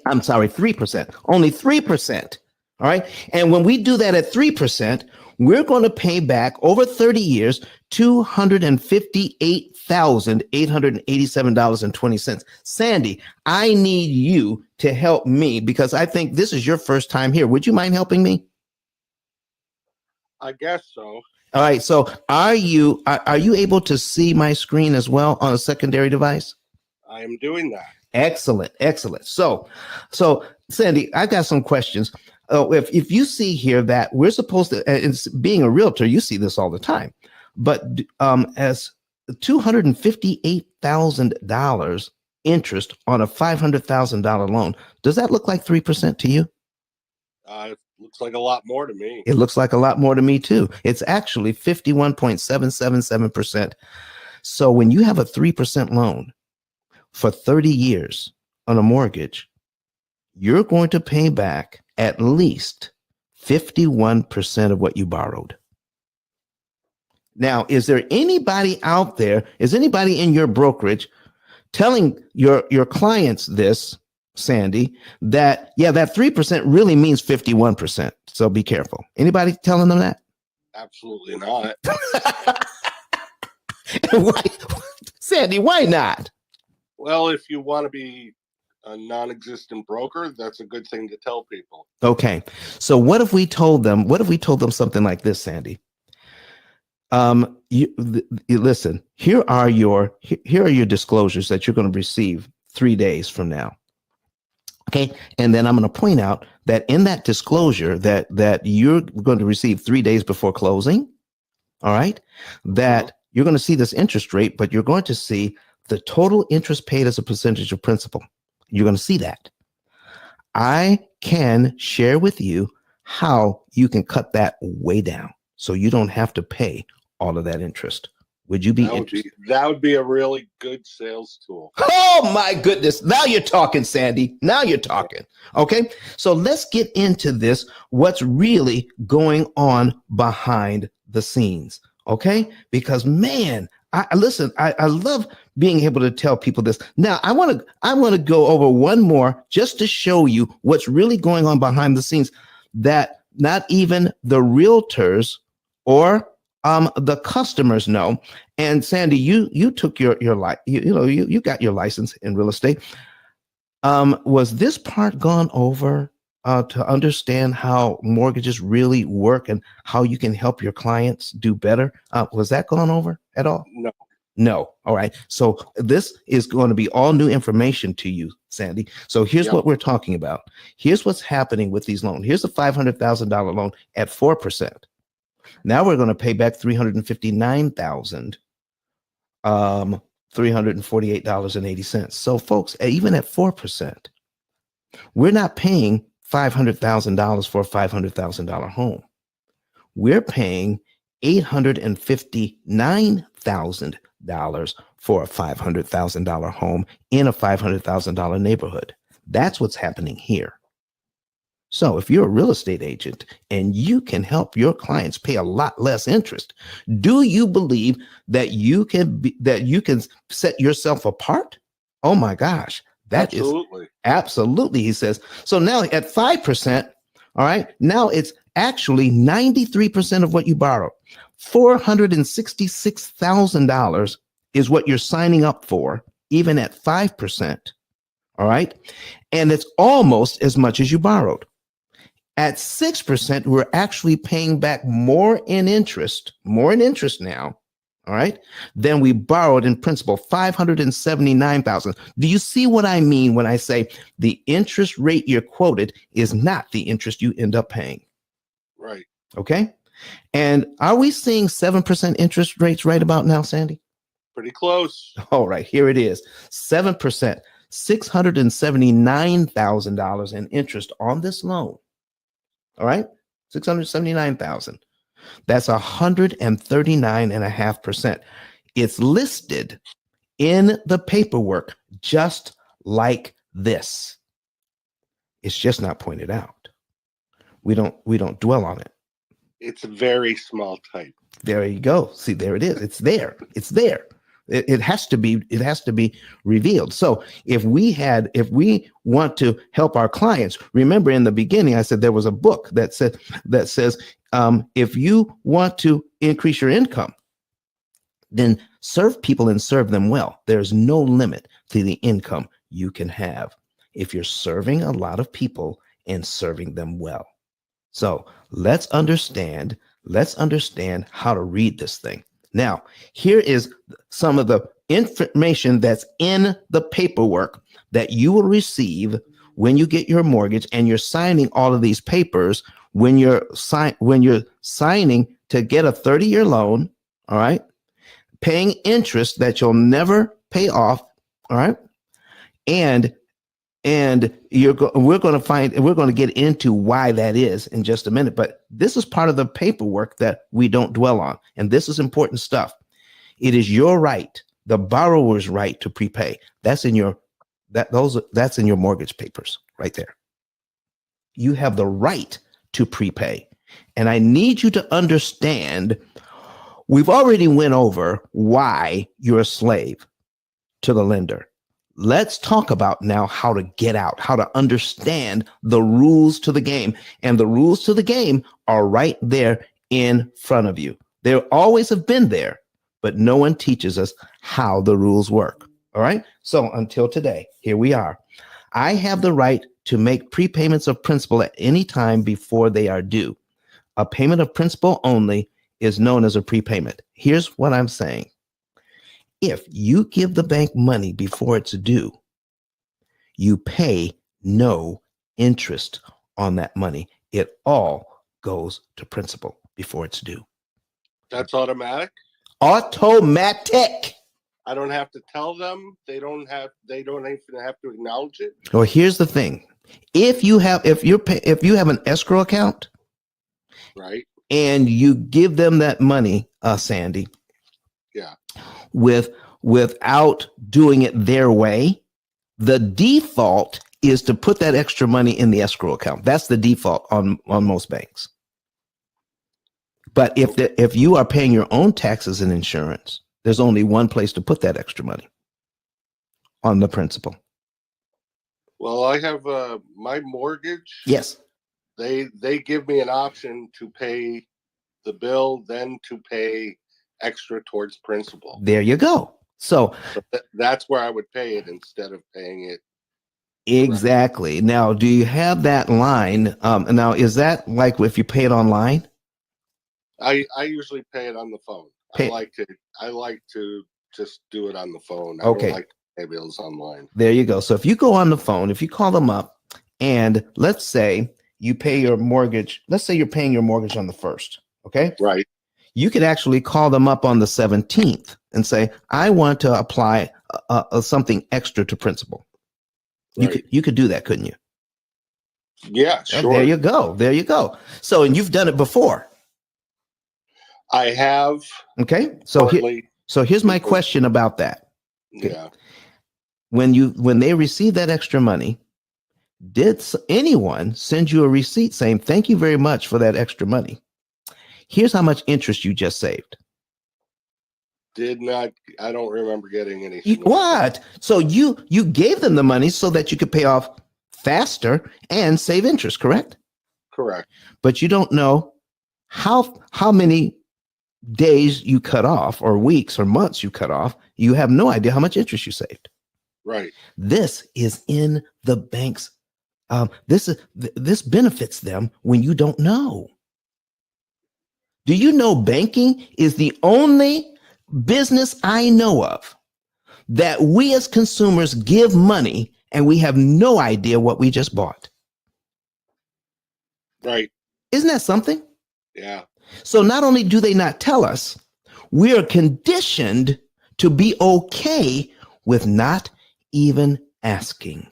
I'm sorry, 3%. Only 3%. All right. And when we do that at 3%, we're going to pay back over 30 years $258,887.20. Sandy, I need you to help me because I think this is your first time here. Would you mind helping me? I guess so. All right. So are you able to see my screen as well on a secondary device? I am doing that. Excellent. So Sandy, I got some questions. If you see here that we're supposed to, it's being a realtor, you see this all the time, but as $258,000 interest on a $500,000 loan, does that look like 3% to you? It looks like a lot more to me. It looks like a lot more to me too. It's actually 51.777%. So when you have a 3% loan for 30 years on a mortgage, you're going to pay back at least 51% of what you borrowed. Now, is there anybody out there, is anybody in your brokerage telling your clients this, Sandy, that, yeah, that 3% really means 51%. So be careful. Anybody telling them that? Absolutely not. Why, Sandy, why not? Well, if you want to be a non-existent broker, that's a good thing to tell people. Okay. So what if we told them something like this, Sandy? Listen, here are your disclosures that you're going to receive 3 days from now. Okay. And then I'm going to point out that in that disclosure that you're going to receive 3 days before closing. All right. That you're going to see this interest rate, but you're going to see the total interest paid as a percentage of principal. You're going to see that. I can share with you how you can cut that way down so you don't have to pay all of that interest. Would you be interested? That would be a really good sales tool. Oh my goodness. Now you're talking, Sandy. Now you're talking. Okay. So let's get into this. What's really going on behind the scenes. Okay. Because man, I love being able to tell people this. Now I want to go over one more just to show you what's really going on behind the scenes that not even the realtors or the customers know. And Sandy, you took you got your license in real estate. Was this part gone over to understand how mortgages really work and how you can help your clients do better? Was that gone over at all? No. All right. So this is going to be all new information to you, Sandy. So here's what we're talking about. Here's what's happening with these loans. Here's a $500,000 loan at 4%. Now we're going to pay back $359,348.80. So folks, even at 4%, we're not paying $500,000 for a $500,000 home. We're paying $859,000 for a $500,000 home in a $500,000 neighborhood. That's what's happening here. So if you're a real estate agent and you can help your clients pay a lot less interest, do you believe that you can set yourself apart? Oh my gosh, that absolutely. Is absolutely, he says. So now at 5%, all right, now it's actually 93% of what you borrowed. $466,000 is what you're signing up for, even at 5%. All right. And it's almost as much as you borrowed. At 6%, we're actually paying back more in interest now, all right, than we borrowed in principal, $579,000. Do you see what I mean when I say the interest rate you're quoted is not the interest you end up paying? Right. Okay. And are we seeing 7% interest rates right about now, Sandy? Pretty close. All right, here it is. 7%, $679,000 in interest on this loan. All right, 679,000. That's 139.5%. It's listed in the paperwork just like this. It's just not pointed out. We don't dwell on it. It's very small type. There you go. See, there it is. It's there. It's there. It has to be revealed. So if we want to help our clients, remember in the beginning, I said there was a book that says if you want to increase your income, then serve people and serve them well. There's no limit to the income you can have if you're serving a lot of people and serving them well. So let's understand how to read this thing. Now, here is some of the information that's in the paperwork that you will receive when you get your mortgage, and you're signing all of these papers when you're signing to get a 30-year loan, all right, paying interest that you'll never pay off, all right, and we're going to get into why that is in just a minute. But this is part of the paperwork that we don't dwell on. And this is important stuff. It is your right, the borrower's right to prepay. That's in your mortgage papers right there. You have the right to prepay. And I need you to understand, we've already went over why you're a slave to the lender. Let's talk about now how to get out, how to understand the rules to the game. And the rules to the game are right there in front of you. They always have been there, but no one teaches us how the rules work. All right. So until today, here we are. I have the right to make prepayments of principal at any time before they are due. A payment of principal only is known as a prepayment. Here's what I'm saying. If you give the bank money before it's due, you pay no interest on that money. It all goes to principal before it's due. That's automatic. Automatic. I don't have to tell them. They don't even have to acknowledge it. Well, here's the thing. If you have an escrow account, right, and you give them that money, Sandy, yeah, without doing it their way, the default is to put that extra money in the escrow account. That's the default on most banks. But if you are paying your own taxes and insurance, there's only one place to put that extra money: on the principal. Well, I have my mortgage. Yes. They give me an option to pay the bill, then to pay extra towards principal. There you go. So that's where I would pay it instead of paying it. Exactly. Right. Now, do you have that line? Now, is that like if you pay it online? I usually pay it on the phone. I like to just do it on the phone. I don't like to pay bills online. There you go. So if you go on the phone, if you call them up, and let's say you pay your mortgage, let's say you're paying your mortgage on the 1st. Okay. Right. You could actually call them up on the 17th and say, I want to apply something extra to principal. Right. You could do that, couldn't you? Yeah, sure. There you go. There you go. So, and you've done it before. I have. Okay. So here's my question about that. Okay. Yeah. When they receive that extra money, did anyone send you a receipt saying, thank you very much for that extra money? Here's how much interest you just saved. I don't remember getting anything. What? So you gave them the money so that you could pay off faster and save interest, correct? Correct. But you don't know how many days you cut off, or weeks or months you cut off. You have no idea how much interest you saved. Right. This is in the bank's. This benefits them when you don't know. Do you know banking is the only business I know of that we as consumers give money and we have no idea what we just bought? Right. Isn't that something? Yeah. So not only do they not tell us, we are conditioned to be okay with not even asking.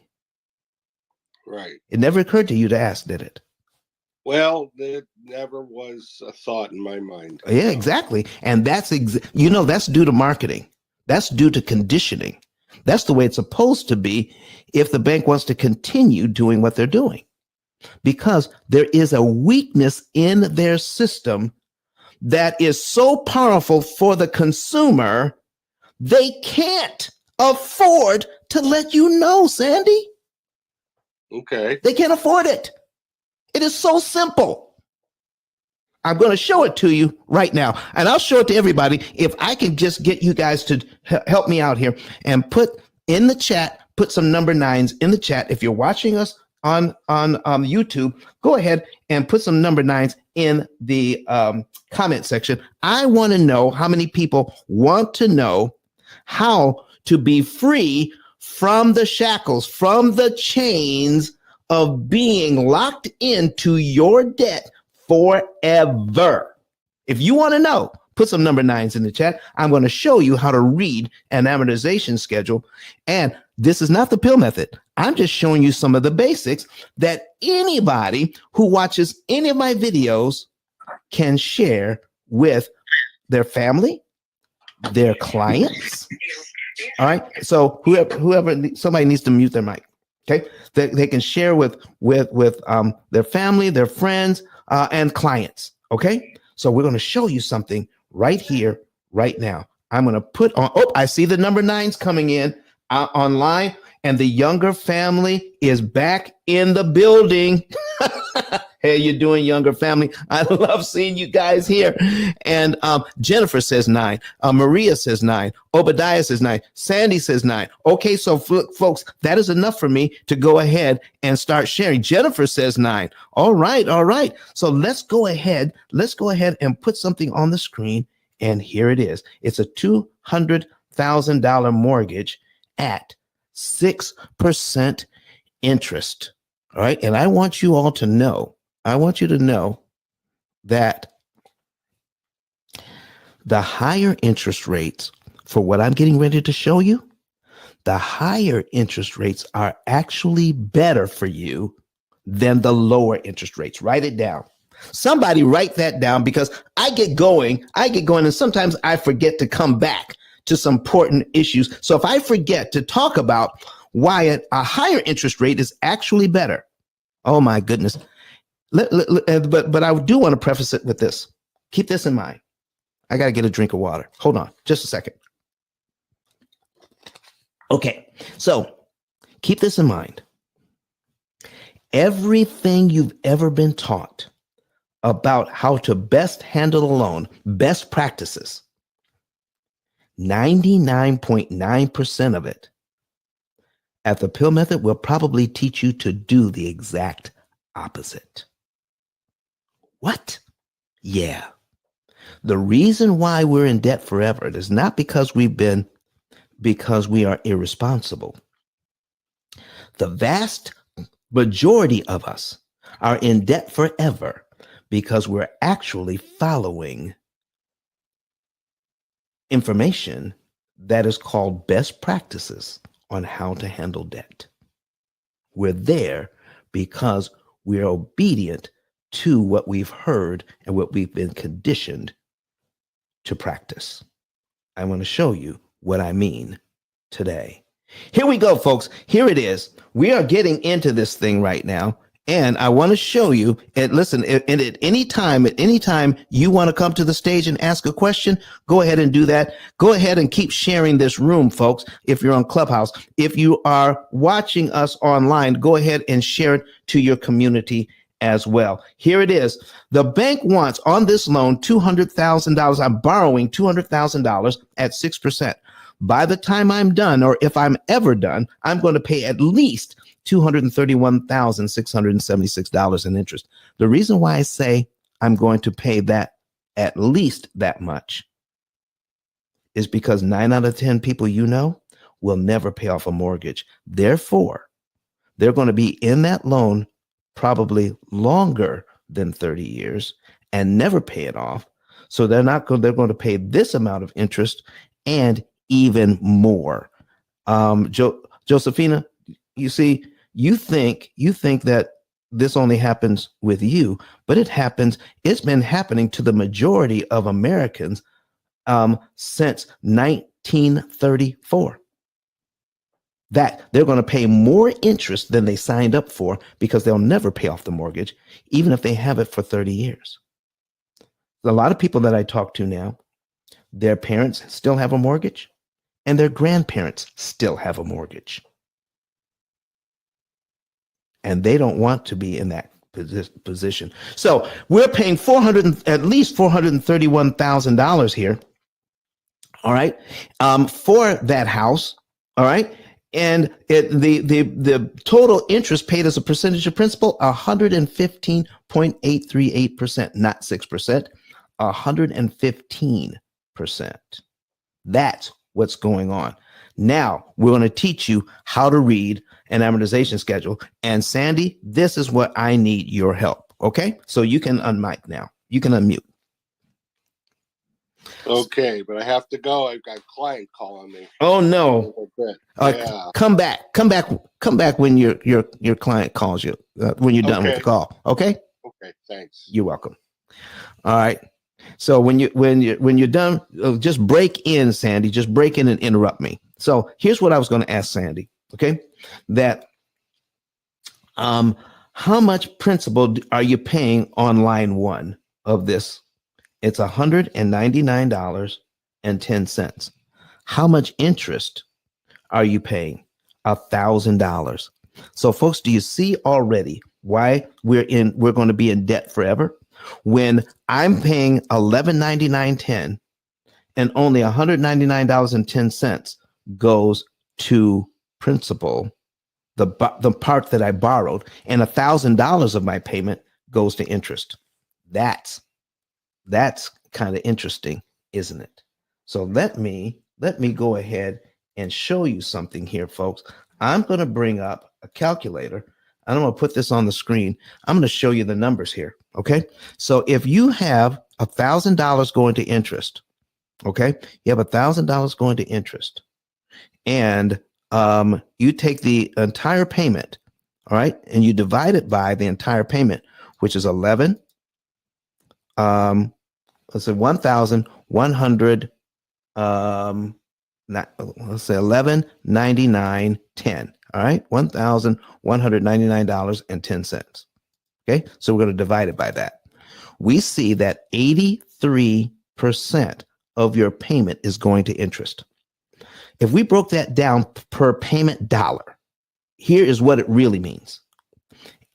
Right. It never occurred to you to ask, did it? Well, it never was a thought in my mind. Yeah, exactly. And that's that's due to marketing. That's due to conditioning. That's the way it's supposed to be if the bank wants to continue doing what they're doing. Because there is a weakness in their system that is so powerful for the consumer, they can't afford to let you know, Sandy. Okay. They can't afford it. It is so simple. I'm going to show it to you right now, and I'll show it to everybody. If I can just get you guys to help me out here and put in the chat, put some number 9s in the chat. If you're watching us on YouTube, go ahead and put some number 9s in the comment section. I want to know how many people want to know how to be free from the shackles, from the chains of being locked into your debt forever. If you want to know, put some number 9s in the chat. I'm going to show you how to read an amortization schedule. And this is not the P.I.L.L method. I'm just showing you some of the basics that anybody who watches any of my videos can share with their family, their clients. All right. So whoever somebody needs to mute their mic. Okay. They can share with their family, their friends, and clients. Okay. So we're going to show you something right here, right now. I'm going to put on. Oh, I see the number 9s coming in online, and the younger family is back in the building. Hey, you doing, younger family? I love seeing you guys here. And Jennifer says 9. Maria says 9. Obadiah says 9. Sandy says 9. Okay, so folks, that is enough for me to go ahead and start sharing. Jennifer says 9. All right, all right. So let's go ahead. Let's go ahead and put something on the screen. And here it is. It's a $200,000 mortgage at 6% interest. All right. And I want you all to know, that the higher interest rates for what I'm getting ready to show you, the higher interest rates are actually better for you than the lower interest rates. Write it down. Somebody write that down, because I get going, and sometimes I forget to come back to some important issues. So if I forget to talk about why a higher interest rate is actually better, oh my goodness. But I do want to preface it with this. Keep this in mind. I got to get a drink of water. Hold on just a second. Okay, so keep this in mind. Everything you've ever been taught about how to best handle a loan, best practices, 99.9% of it at the P.I.L.L method will probably teach you to do the exact opposite. What? Yeah. The reason why we're in debt forever is not because we are irresponsible. The vast majority of us are in debt forever because we're actually following information that is called best practices on how to handle debt. We're there because we're obedient to what we've heard and what we've been conditioned to practice. I want to show you what I mean today. Here we go, folks. Here it is. We are getting into this thing right now. And I want to show you, and listen, and at any time you want to come to the stage and ask a question, go ahead and do that. Go ahead and keep sharing this room, folks. If you're on Clubhouse, if you are watching us online, go ahead and share it to your community as well. Here it is. The bank wants on this loan $200,000. I'm borrowing $200,000 at 6%. By the time I'm done, or if I'm ever done, I'm going to pay at least $231,676 in interest. The reason why I say I'm going to pay that at least that much is because 9 out of 10 people will never pay off a mortgage. Therefore, they're going to be in that loan probably longer than 30 years and never pay it off. So they're going to pay this amount of interest and even more. Josephina, you see, you think that this only happens with you, but it's been happening to the majority of Americans since 1934. That they're going to pay more interest than they signed up for because they'll never pay off the mortgage, even if they have it for 30 years. A lot of people that I talk to now, their parents still have a mortgage and their grandparents still have a mortgage. And they don't want to be in that position. So we're paying at least $431,000 here. All right. For that house. All right. And the total interest paid as a percentage of principal, 115.838%, not 6%, 115%. That's what's going on. Now we're going to teach you how to read an amortization schedule. And Sandy, this is what I need your help. Okay. So you can unmic now. You can unmute. Okay, but I have to go. I've got a client calling me. Oh no! Yeah. Come back when your client calls you when you're done with the call. Okay. Okay. Thanks. You're welcome. All right. So when you're done, just break in, Sandy. Just break in and interrupt me. So here's what I was going to ask Sandy. Okay, that how much principal are you paying on line 1 of this? It's $199.10. How much interest are you paying? $1,000. So folks, do you see already why we're going to be in debt forever. When I'm paying $11.99.10 and only $199.10 goes to principal, the part that I borrowed, and $1,000 of my payment goes to interest. That's kind of interesting, isn't it? So let me go ahead and show you something here, folks. I'm going to bring up a calculator. I'm going to put this on the screen. I'm going to show you the numbers here. Okay. So if you have $1,000 going to interest, okay, you have $1,000 going to interest, and you take the entire payment, all right, and you divide it by the entire payment, which is 11. Let's say 1,100. Let's say $11.99.10. All right, $1,199.10. Okay, so we're going to divide it by that. We see that 83% of your payment is going to interest. If we broke that down per payment dollar, here is what it really means.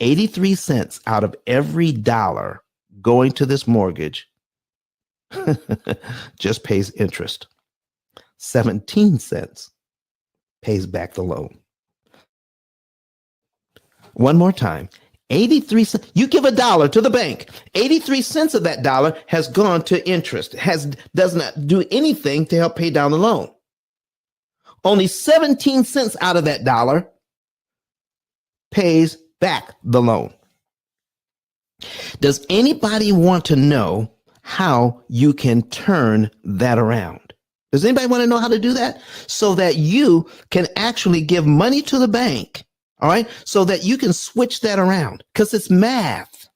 83 cents out of every dollar going to this mortgage just pays interest. 17 cents pays back the loan. One more time. 83 cents. You give $1 to the bank. 83 cents of that dollar has gone to interest. Does not do anything to help pay down the loan. Only 17 cents out of that dollar pays back the loan. Does anybody want to know how you can turn that around? Does anybody want to know how to do that? So that you can actually give money to the bank, all right? So that you can switch that around, because it's math.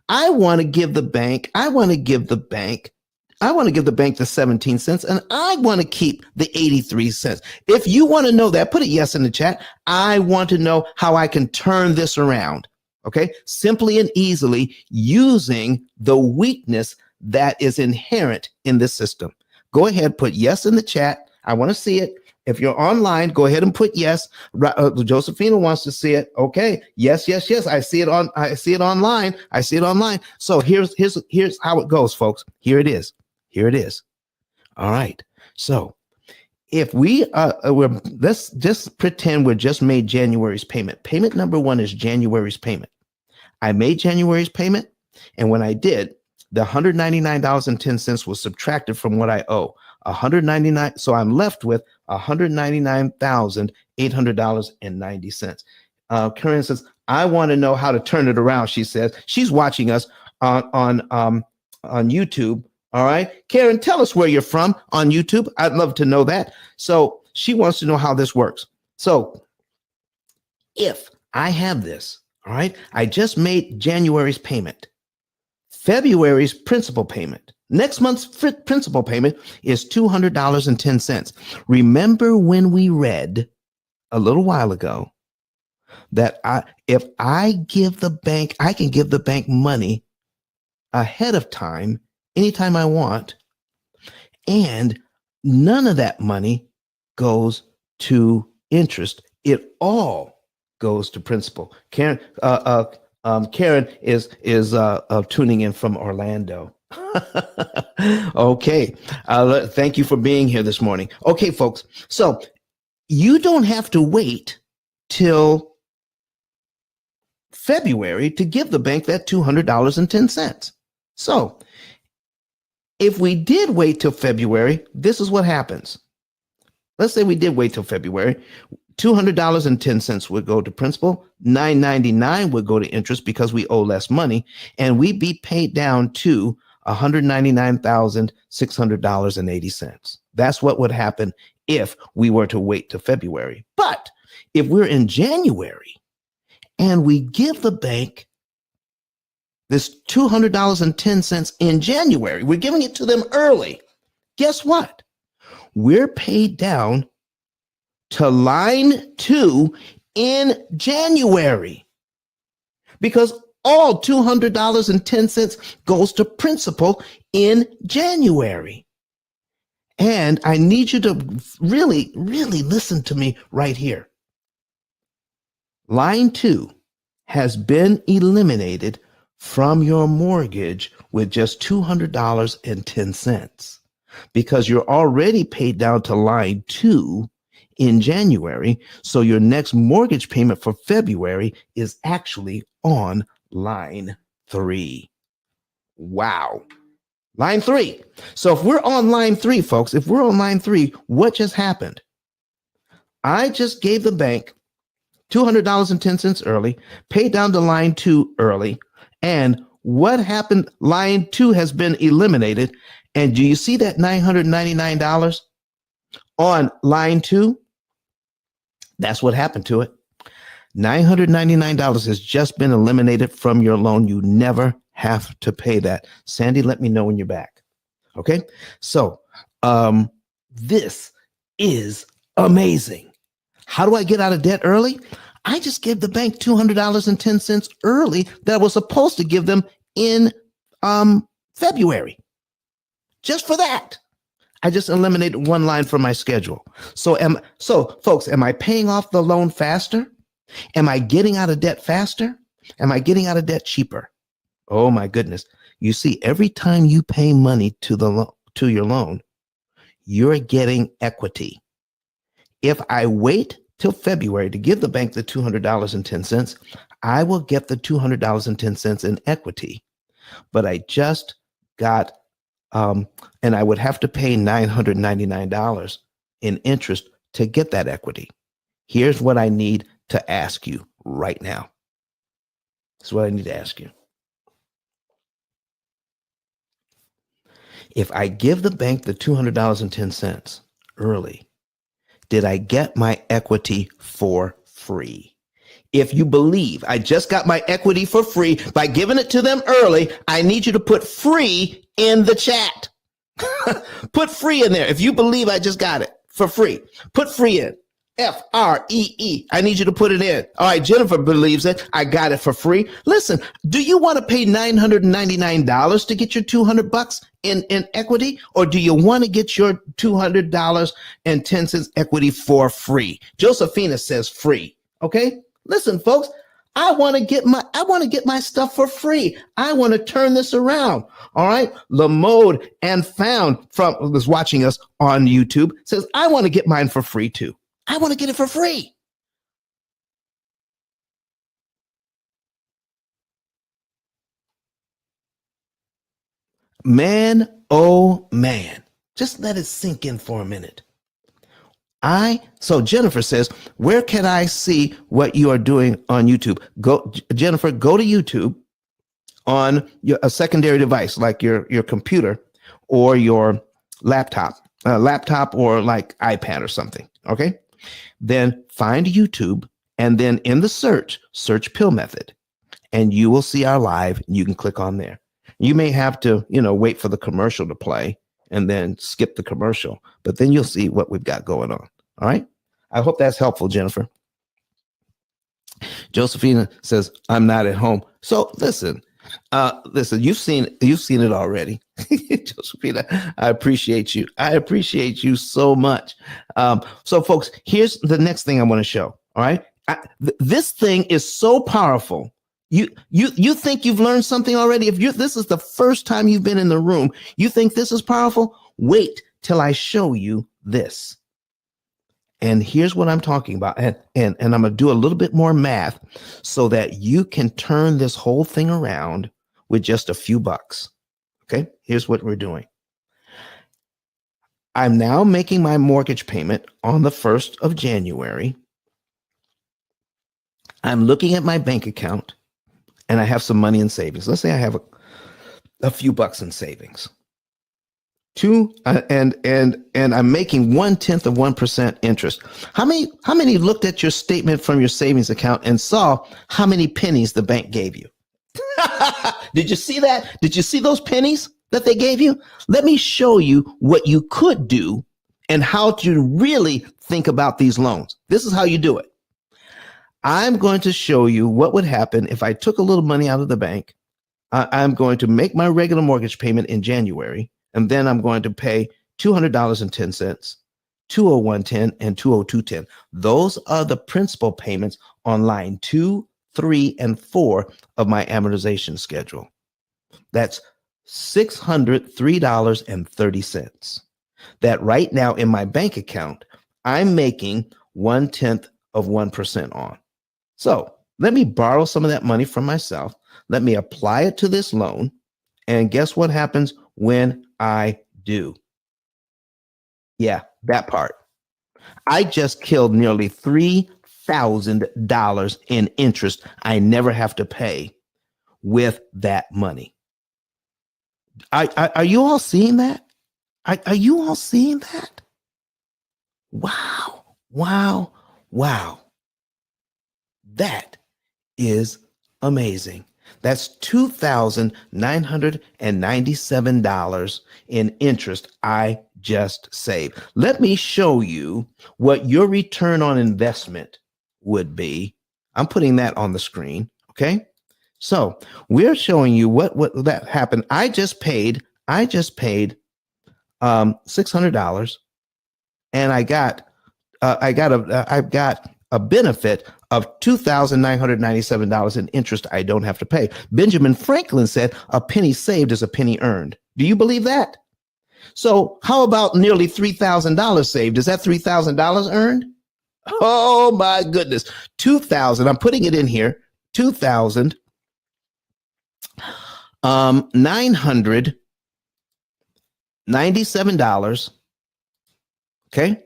I want to give the bank the 17 cents, and I want to keep the 83 cents. If you want to know that, put a yes in the chat. I want to know how I can turn this around. Okay, simply and easily using the weakness that is inherent in this system. Go ahead, put yes in the chat. I want to see it. If you're online, go ahead and put yes. Josephina wants to see it. Okay, yes. I see it online. So here's how it goes, folks. Here it is. All right. So if let's just pretend we're just made January's payment. Payment number 1 is January's payment. I made January's payment, and when I did, the $199.10 was subtracted from what I owe. $199. So I'm left with $199,800.90. Karen says, "I want to know how to turn it around." She says she's watching us on YouTube. All right, Karen, tell us where you're from on YouTube. I'd love to know that. So she wants to know how this works. So if I have this, all right, I just made January's payment, February's principal payment, next month's principal payment is $200.10. Remember when we read a little while ago that if I give the bank, I can give the bank money ahead of time, anytime I want, and none of that money goes to interest. It all goes to principal. Karen, Karen is tuning in from Orlando. Okay, thank you for being here this morning. Okay, folks, so you don't have to wait till February to give the bank that $200.10. So if we did wait till February, this is what happens. Let's say we did wait till February. $200.10 would go to principal. $9.99 would go to interest because we owe less money, and we'd be paid down to $199,600.80. That's what would happen if we were to wait till February. But if we're in January and we give the bank this $200.10 in January, we're giving it to them early. Guess what? We're paid down to line 2 in January, because all $200.10 goes to principal in January. And I need you to really, really listen to me right here. Line 2 has been eliminated from your mortgage with just $200.10 because you're already paid down to line 2 in January. So your next mortgage payment for February is actually on line 3. Wow. Line 3. So if we're on line 3, folks, if we're on line 3, what just happened? I just gave the bank $200.10 early, paid down to line 2 early. And what happened? Line 2 has been eliminated. And do you see that $999 on line 2? That's what happened to it. $999 has just been eliminated from your loan. You never have to pay that. Sandy, let me know when you're back. Okay. So this is amazing. How do I get out of debt early? I just gave the bank $200.10 early that I was supposed to give them in February. Just for that, I just eliminated one line from my schedule. So folks, am I paying off the loan faster? Am I getting out of debt faster? Am I getting out of debt cheaper? Oh my goodness. You see, every time you pay money to your loan, you're getting equity. If I wait till February to give the bank the $200.10, I will get the $200.10 in equity. But I just got, and I would have to pay $999 in interest to get that equity. Here's what I need to ask you right now. This is what I need to ask you. If I give the bank the $200.10 early, did I get my equity for free? If you believe I just got my equity for free by giving it to them early, I need you to put free in the chat. Put free in there. If you believe I just got it for free, put free in. Free. I need you to put it in. All right, Jennifer believes it. I got it for free. Listen, do you want to pay $999 to get your $200 in equity, or do you want to get your $200.10 equity for free? Josephina says free. Okay, listen, folks. I want to get my stuff for free. I want to turn this around. All right. Lamode and Found was watching us on YouTube says, I want to get mine for free too. I want to get it for free. Man, oh man. Just let it sink in for a minute. So Jennifer says, where can I see what you are doing on YouTube? Jennifer, go to YouTube on a secondary device like your computer or your laptop or like iPad or something. Okay. Then find YouTube and then in the search P.I.L.L method, and you will see our live. You can click on there. You may have to, wait for the commercial to play and then skip the commercial, but then you'll see what we've got going on. All right. I hope that's helpful, Jennifer. Josephina says, I'm not at home. So listen, you've seen it already. Josephina, I appreciate you. I appreciate you so much. So folks, here's the next thing I want to show. All right. This thing is so powerful. You think you've learned something already? If this is the first time you've been in the room, you think this is powerful? Wait till I show you this. And here's what I'm talking about. And I'm going to do a little bit more math so that you can turn this whole thing around with just a few bucks. Okay, here's what we're doing. I'm now making my mortgage payment on the 1st of January. I'm looking at my bank account and I have some money in savings. Let's say I have a few bucks in savings. And I'm making 0.1% interest. How many looked at your statement from your savings account and saw how many pennies the bank gave you? Did you see that? Did you see those pennies that they gave you? Let me show you what you could do and how to really think about these loans. This is how you do it. I'm going to show you what would happen if I took a little money out of the bank. I'm going to make my regular mortgage payment in January. And then I'm going to pay $200.10, $201.10, and $202.10. Those are the principal payments on line 2, 3, and 4 of my amortization schedule. That's $603.30. That right now in my bank account, I'm making 0.1% on. So let me borrow some of that money from myself. Let me apply it to this loan. And guess what happens when I do? Yeah, that part. I just killed nearly $3,000 in interest I never have to pay with that money. Are you all seeing that? Are you all seeing that? Wow, wow, wow. That is amazing. That's $2,997 in interest I just saved. Let me show you what your return on investment would be. I'm putting that on the screen. Okay. So we're showing you what that happened. I just paid $600, and I've got a benefit of $2,997 in interest I don't have to pay. Benjamin Franklin said, "A penny saved is a penny earned." Do you believe that? So how about nearly $3,000 saved? Is that $3,000 earned? Oh my goodness. 2,000. I'm putting it in here. $2,997. Okay.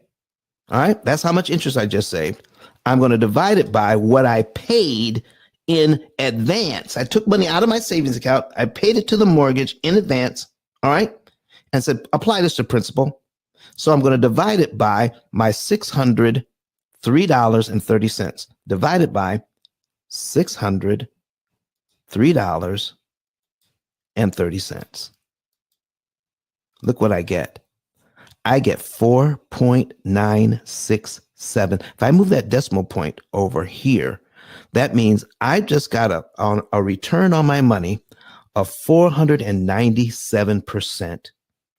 All right. That's how much interest I just saved. I'm going to divide it by what I paid in advance. I took money out of my savings account. I paid it to the mortgage in advance. All right. And said, apply this to principal. So I'm going to divide it by my $603.30. Divided by $603.30. Look what I get. I get 4.967. If I move that decimal point over here, that means I just got a return on my money of 497%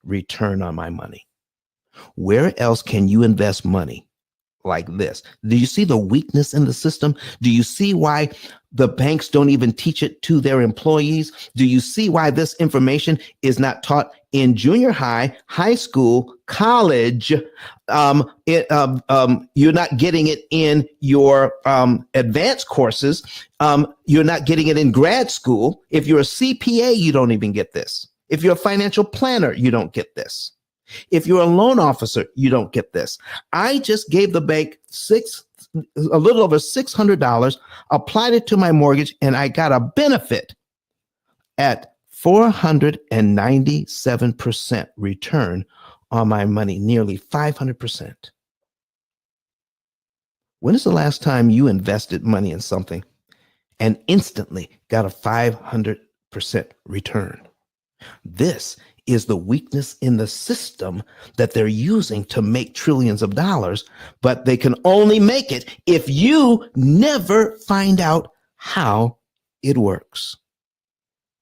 return on my money. Where else can you invest money like this? Do you see the weakness in the system? Do you see why the banks don't even teach it to their employees? Do you see why this information is not taught in junior high, high school, college? You're not getting it in your advanced courses. You're not getting it in grad school. If you're a CPA, you don't even get this. If you're a financial planner, you don't get this. If you're a loan officer, you don't get this. I just gave the bank a little over $600, applied it to my mortgage, and I got a benefit at 497% return on my money, nearly 500%. When is the last time you invested money in something and instantly got a 500% return? This is the weakness in the system that they're using to make trillions of dollars, but they can only make it if you never find out how it works.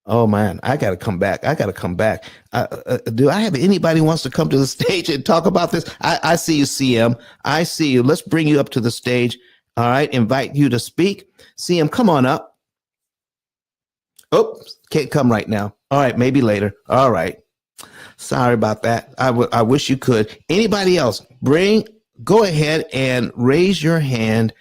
Oh man, I got to come back. Do I have anybody who wants to come to the stage and talk about this? I see you, CM. I see you. Let's bring you up to the stage. All right. Invite you to speak. CM, come on up. Oops, can't come right now. All right. Maybe later. All right. Sorry about that. I wish you could. Anybody else? Go ahead and raise your hand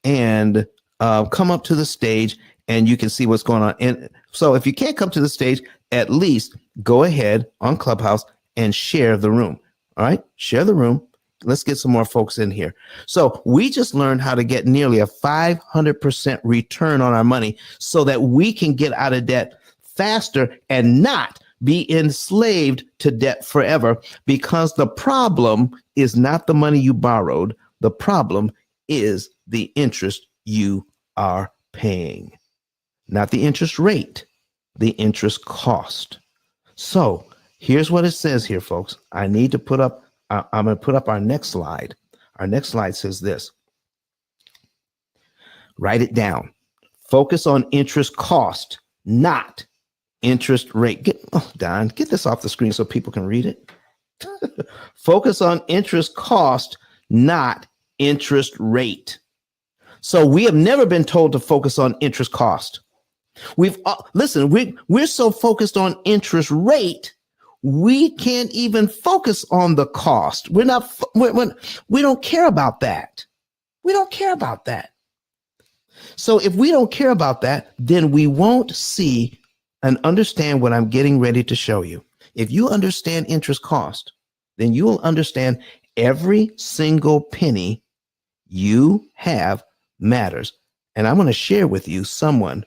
and come up to the stage, and you can see what's going on. And so if you can't come to the stage, at least go ahead on Clubhouse and share the room. All right, share the room. Let's get some more folks in here. So we just learned how to get nearly a 500% return on our money so that we can get out of debt faster and not be enslaved to debt forever, because the problem is not the money you borrowed. The problem is the interest you are paying, not the interest rate, the interest cost. So here's what it says here, folks. I'm going to put up our next slide. Our next slide says this. Write it down. Focus on interest cost, not interest rate. Don, get this off the screen so people can read it. Focus on interest cost, not interest rate. So we have never been told to focus on interest cost. Listen, we're so focused on interest rate, we can't even focus on the cost. We don't care about that. We don't care about that. So if we don't care about that, then we won't see and understand what I'm getting ready to show you. If you understand interest cost, then you will understand every single penny you have matters. And I want to share with you someone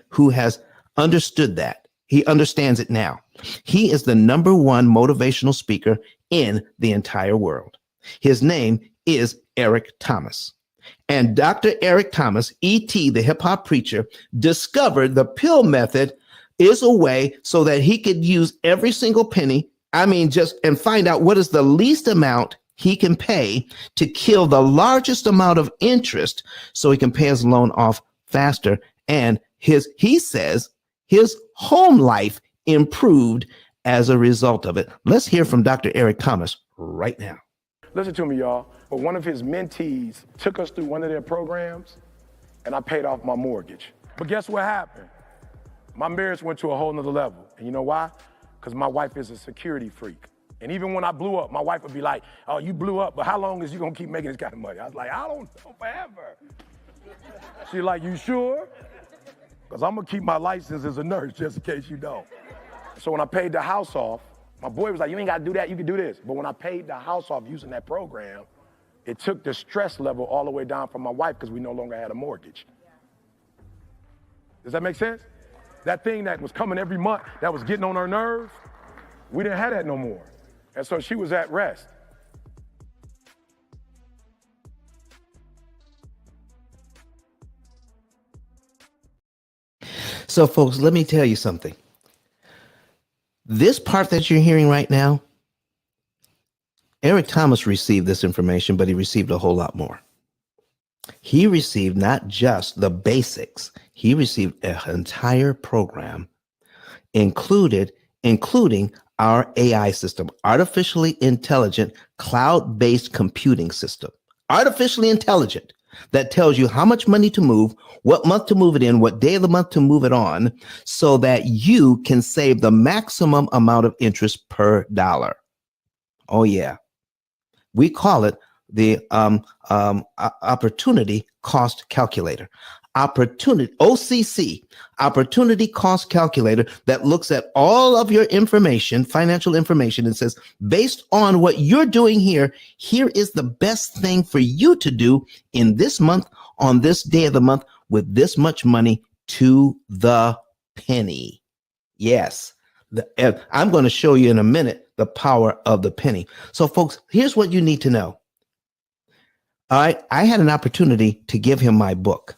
who has understood that. He understands it now. He is the number one motivational speaker in the entire world. His name is Eric Thomas. And Dr. Eric Thomas, E.T., the hip hop preacher, discovered the P.I.L.L method is a way so that he could use every single penny. And find out what is the least amount he can pay to kill the largest amount of interest so he can pay his loan off faster. And he says his home life improved as a result of it. Let's hear from Dr. Eric Thomas right now. Listen to me, y'all. But one of his mentees took us through one of their programs, and I paid off my mortgage. But guess what happened? My marriage went to a whole nother level. And you know why? Because my wife is a security freak. And even when I blew up, my wife would be like, oh, you blew up, but how long is you gonna keep making this kind of money? I was like, I don't know, forever. She's like, you sure? Because I'm gonna keep my license as a nurse just in case you don't. So when I paid the house off, my boy was like, you ain't gotta do that, you can do this. But when I paid the house off using that program, it took the stress level all the way down from my wife because we no longer had a mortgage. Does that make sense? That thing that was coming every month, that was getting on her nerves, we didn't have that no more. And so she was at rest. So folks, let me tell you something. This part that you're hearing right now, Eric Thomas received this information, but he received a whole lot more. He received not just the basics, he received an entire program, including our AI system, artificially intelligent, cloud-based computing system, artificially intelligent, that tells you how much money to move, what month to move it in, what day of the month to move it on, so that you can save the maximum amount of interest per dollar. Oh yeah. We call it the opportunity cost calculator. OCC, opportunity cost calculator, that looks at all of your information, financial information, and says, based on what you're doing here, here is the best thing for you to do in this month, on this day of the month, with this much money to the penny. Yes. I'm going to show you in a minute the power of the penny. So folks, here's what you need to know. All right. I had an opportunity to give him my book.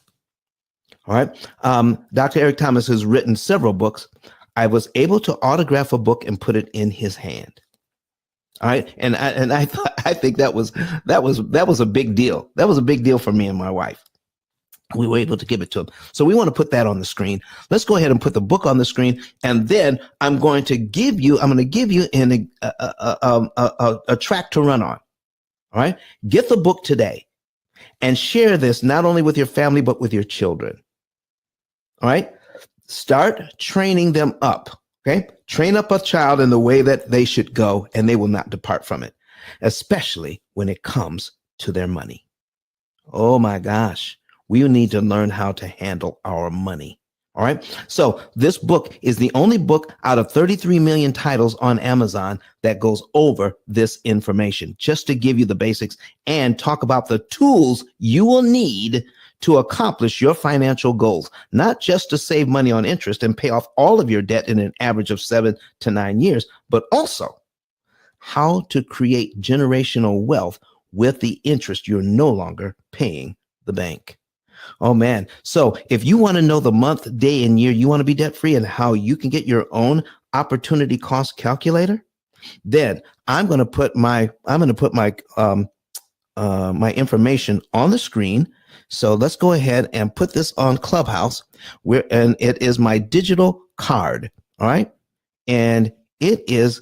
All right. Dr. Eric Thomas has written several books. I was able to autograph a book and put it in his hand. All right. And I think that was a big deal. That was a big deal for me and my wife. We were able to give it to him. So we want to put that on the screen. Let's go ahead and put the book on the screen. And then I'm going to give you a track to run on. All right. Get the book today and share this not only with your family, but with your children. All right. Start training them up. Okay. Train up a child in the way that they should go, and they will not depart from it, especially when it comes to their money. Oh my gosh. We need to learn how to handle our money. All right. So this book is the only book out of 33 million titles on Amazon that goes over this information, just to give you the basics and talk about the tools you will need to accomplish your financial goals, not just to save money on interest and pay off all of your debt in an average of 7 to 9 years, but also how to create generational wealth with the interest you're no longer paying the bank. Oh man. So if you want to know the month, day, and year you want to be debt free and how you can get your own opportunity cost calculator, then I'm going to put my my information on the screen. So let's go ahead and put this on Clubhouse, and it is my digital card. All right. And it is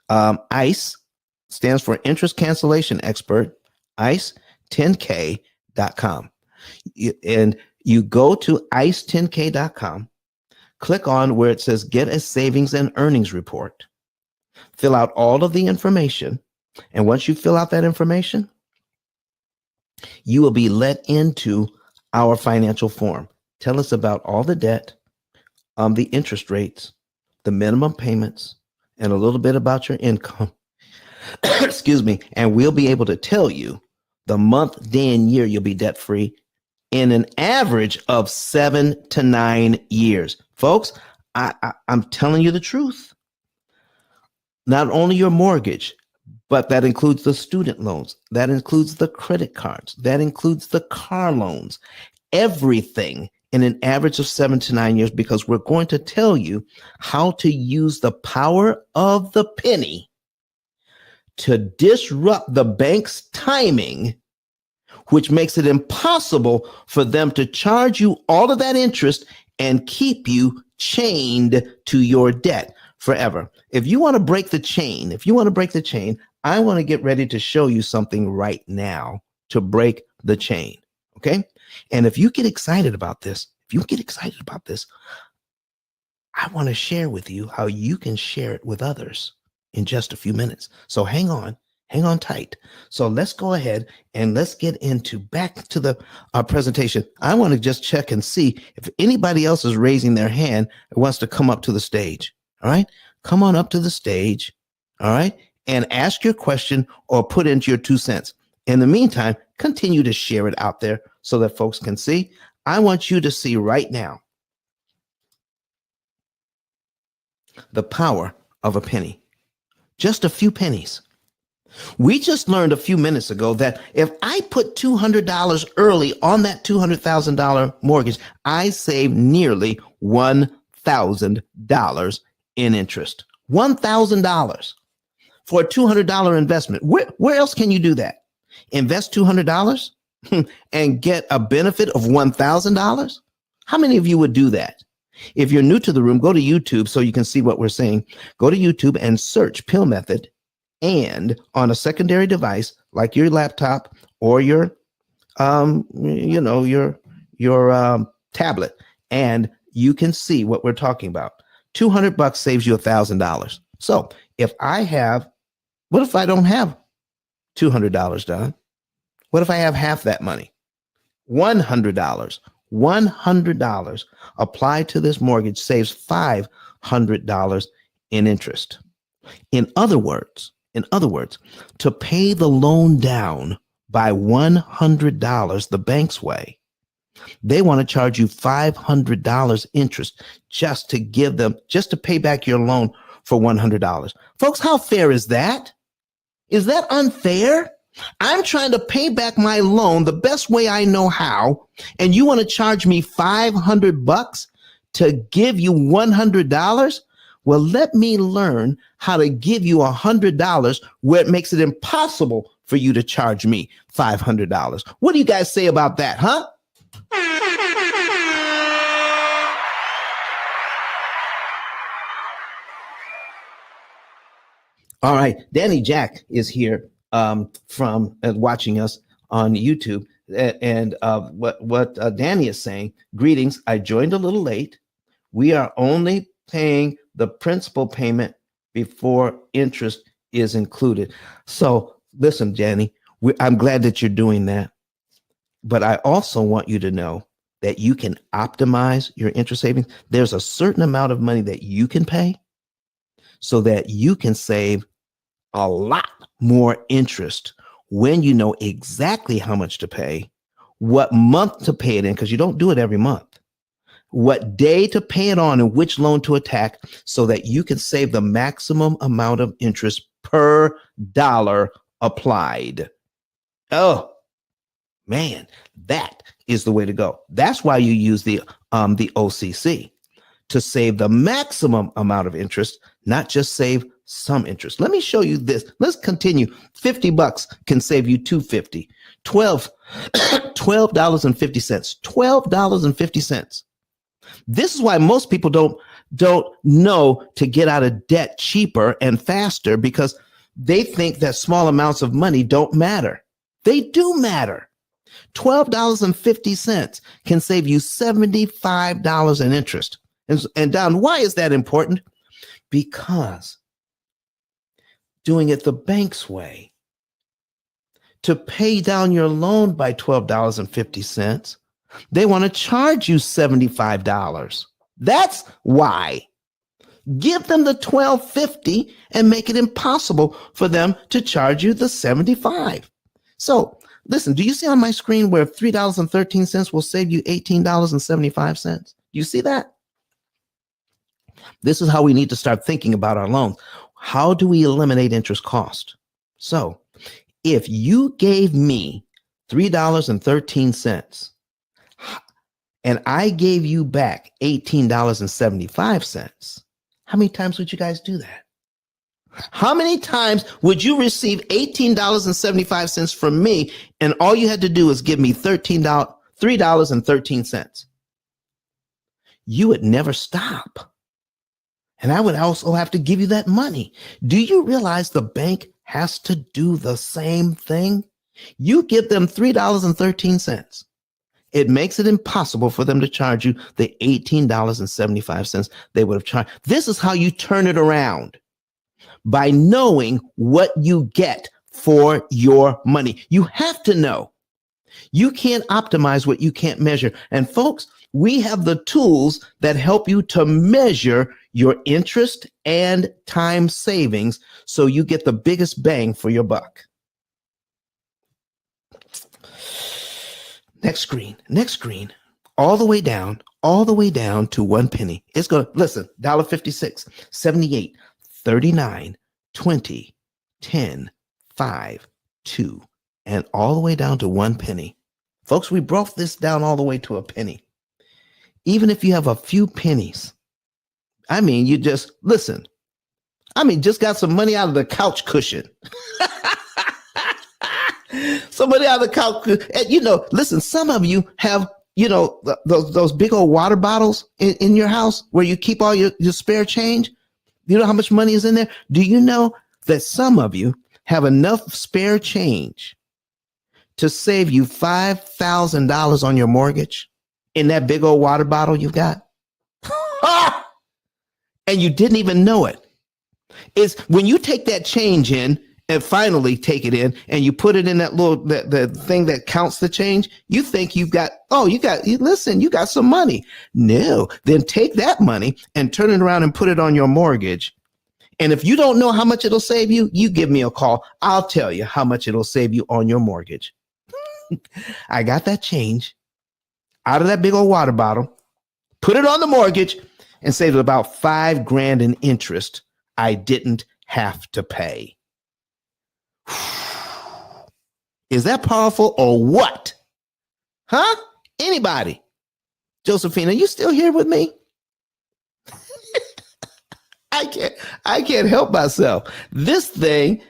ICE, stands for Interest Cancellation Expert, ICE 10K And you go to ice10k.com, click on where it says get a savings and earnings report, fill out all of the information. And once you fill out that information, you will be let into our financial form. Tell us about all the debt, the interest rates, the minimum payments, and a little bit about your income. Excuse me. And we'll be able to tell you the month, day, and year you'll be debt free in an average of 7 to 9 years. Folks, I'm telling you the truth. Not only your mortgage, but that includes the student loans, that includes the credit cards, that includes the car loans, everything in an average of 7 to 9 years, because we're going to tell you how to use the power of the penny to disrupt the bank's timing, which makes it impossible for them to charge you all of that interest and keep you chained to your debt forever. If you want to break the chain, I want to get ready to show you something right now to break the chain. Okay. And if you get excited about this, I want to share with you how you can share it with others in just a few minutes. So hang on tight. So let's go ahead and let's get back to the presentation. I want to just check and see if anybody else is raising their hand and wants to come up to the stage. All right. Come on up to the stage. All right. And ask your question or put into your 2 cents. In the meantime, continue to share it out there so that folks can see. I want you to see right now the power of a penny. Just a few pennies. We just learned a few minutes ago that if I put $200 early on that $200,000 mortgage, I save nearly $1,000 in interest. $1,000 for a $200 investment. Where else can you do that? Invest $200 and get a benefit of $1,000? How many of you would do that? If you're new to the room, go to YouTube so you can see what we're saying. Go to YouTube and search P.I.L.L method, and on a secondary device like your laptop or your tablet, and you can see what we're talking about. $200 saves you $1,000. So what if I don't have $200, Don? What if I have half that money? $100. $100 applied to this mortgage saves $500 in interest. In other words, to pay the loan down by $100 the bank's way, they want to charge you $500 interest just to pay back your loan for $100. Folks, how fair is that? Is that unfair? I'm trying to pay back my loan the best way I know how, and you want to charge me $500 to give you $100? Well, let me learn how to give you $100 where it makes it impossible for you to charge me $500. What do you guys say about that, huh? All right, Danny Jack is here from watching us on YouTube, and what Danny is saying. Greetings. I joined a little late. We are only paying the principal payment before interest is included. So listen, Danny, I'm glad that you're doing that, but I also want you to know that you can optimize your interest savings. There's a certain amount of money that you can pay so that you can save a lot more interest when you know exactly how much to pay, what month to pay it in, because you don't do it every month, what day to pay it on, and which loan to attack, so that you can save the maximum amount of interest per dollar applied. Oh, man, that is the way to go. That's why you use the OCC to save the maximum amount of interest, not just save some interest. Let me show you this. Let's continue. $50 can save you $2.50. $12.50. $12.50. This is why most people don't know to get out of debt cheaper and faster, because they think that small amounts of money don't matter. They do matter. $12.50 can save you $75 in interest. And Don, why is that important? Because doing it the bank's way, to pay down your loan by $12.50, they want to charge you $75. That's why. Give them the $12.50 and make it impossible for them to charge you the $75. So listen, do you see on my screen where $3.13 will save you $18.75? Do you see that? This is how we need to start thinking about our loans. How do we eliminate interest cost? So if you gave me $3.13 and I gave you back $18.75, how many times would you guys do that? How many times would you receive $18.75 from me and all you had to do is give me $3.13? You would never stop. And I would also have to give you that money. Do you realize the bank has to do the same thing? You give them $3.13. It makes it impossible for them to charge you the $18.75 they would have charged. This is how you turn it around, by knowing what you get for your money. You have to know. You can't optimize what you can't measure. And folks, we have the tools that help you to measure your interest and time savings so you get the biggest bang for your buck. Next screen, all the way down to 1 penny. It's going to, listen, $1.56, 78, 39, 20, 10, 5, 2, and all the way down to 1 penny. Folks, we broke this down all the way to a penny. Even if you have a few pennies, I mean, you just, listen, I mean, just got some money out of the couch cushion. Somebody out of the couch. And, you know, listen, some of you have, you know, those big old water bottles in your house where you keep all your spare change. You know how much money is in there? Do you know that some of you have enough spare change to save you $5,000 on your mortgage in that big old water bottle you've got? And you didn't even know it. It's when you take that change in and finally take it in and you put it in that little, the thing that counts the change, you think you've got, you got some money. No, then take that money and turn it around and put it on your mortgage. And if you don't know how much it'll save you, you give me a call. I'll tell you how much it'll save you on your mortgage. I got that change out of that big old water bottle, put it on the mortgage, and saved about $5,000 in interest I didn't have to pay. Is that powerful or what? Huh? Anybody? Josephine, are you still here with me? I can't help myself. This thing,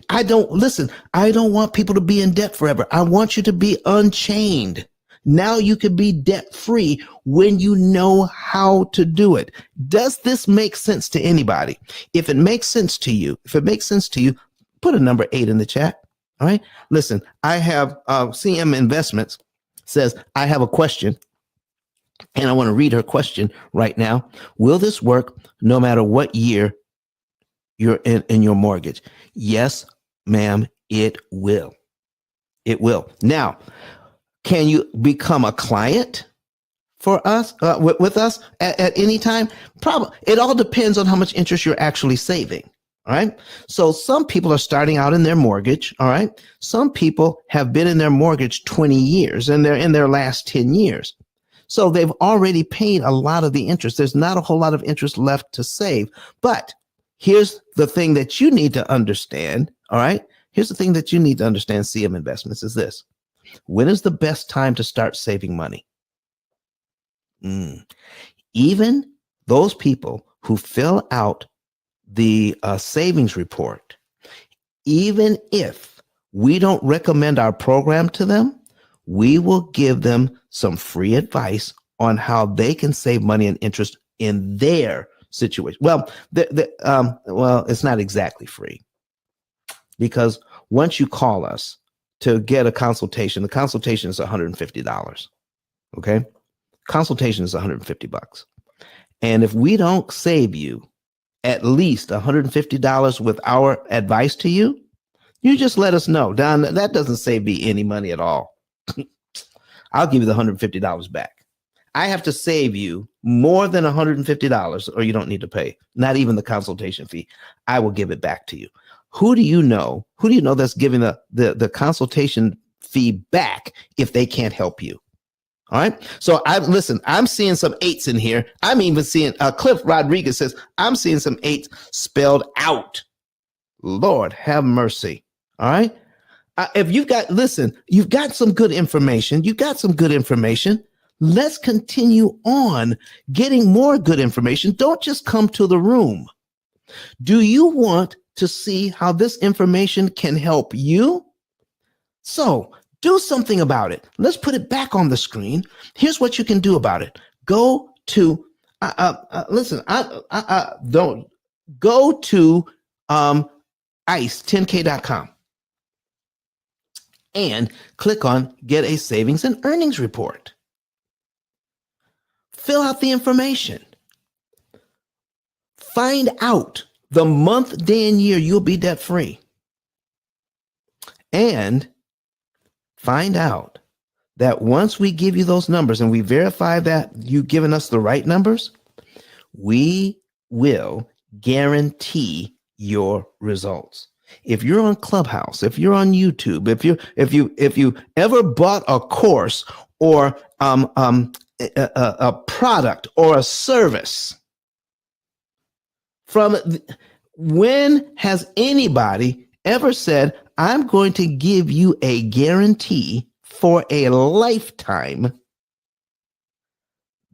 I don't want people to be in debt forever. I want you to be unchained. Now you can be debt free when you know how to do it. Does this make sense to anybody? If it makes sense to you, put a number 8 in the chat. All right. Listen, I have CM Investments says, I have a question. And I want to read her question right now. Will this work no matter what year you're in your mortgage? Yes, ma'am, it will. It will. Now, can you become a client for us, with us at any time? Probably. It all depends on how much interest you're actually saving. All right. So some people are starting out in their mortgage. All right. Some people have been in their mortgage 20 years and they're in their last 10 years. So they've already paid a lot of the interest. There's not a whole lot of interest left to save. But here's the thing that you need to understand. All right. Here's the thing that you need to understand, CM Investments, is this. When is the best time to start saving money? Even those people who fill out the savings report, even if we don't recommend our program to them, we will give them some free advice on how they can save money and interest in their situation. Well, it's not exactly free, because once you call us, to get a consultation. The consultation is $150. Okay. Consultation is $150. And if we don't save you at least $150 with our advice to you, you just let us know. Don, that doesn't save me any money at all. I'll give you the $150 back. I have to save you more than $150 or you don't need to pay, not even the consultation fee. I will give it back to you. Who do you know that's giving the consultation fee back if they can't help you? All right. So I'm seeing some 8s in here. I'm even seeing Cliff Rodriguez says, I'm seeing some 8s spelled out. Lord have mercy. All right. If you've got some good information. Let's continue on getting more good information. Don't just come to the room. Do you want to see how this information can help you? So do something about it. Let's put it back on the screen. Here's what you can do about it. Go to ICE10K.com and click on Get a Savings and Earnings Report. Fill out the information. Find out the month, day, and year you'll be debt free. And find out that once we give you those numbers and we verify that you've given us the right numbers, we will guarantee your results. If you're on Clubhouse, if you're on YouTube, if you ever bought a course or a product or a service when has anybody ever said, I'm going to give you a guarantee for a lifetime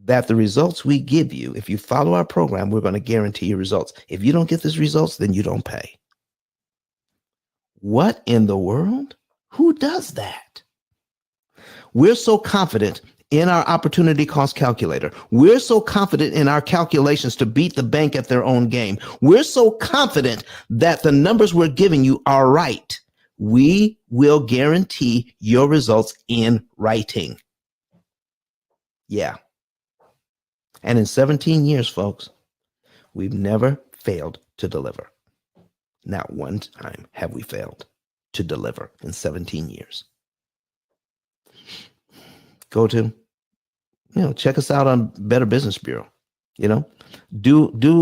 that the results we give you, if you follow our program, we're going to guarantee you results. If you don't get these results, then you don't pay. What in the world? Who does that? We're so confident in our opportunity cost calculator. We're so confident in our calculations to beat the bank at their own game. We're so confident that the numbers we're giving you are right. We will guarantee your results in writing. Yeah. And in 17 years, folks, we've never failed to deliver. Not one time have we failed to deliver in 17 years. Go to, check us out on Better Business Bureau. Do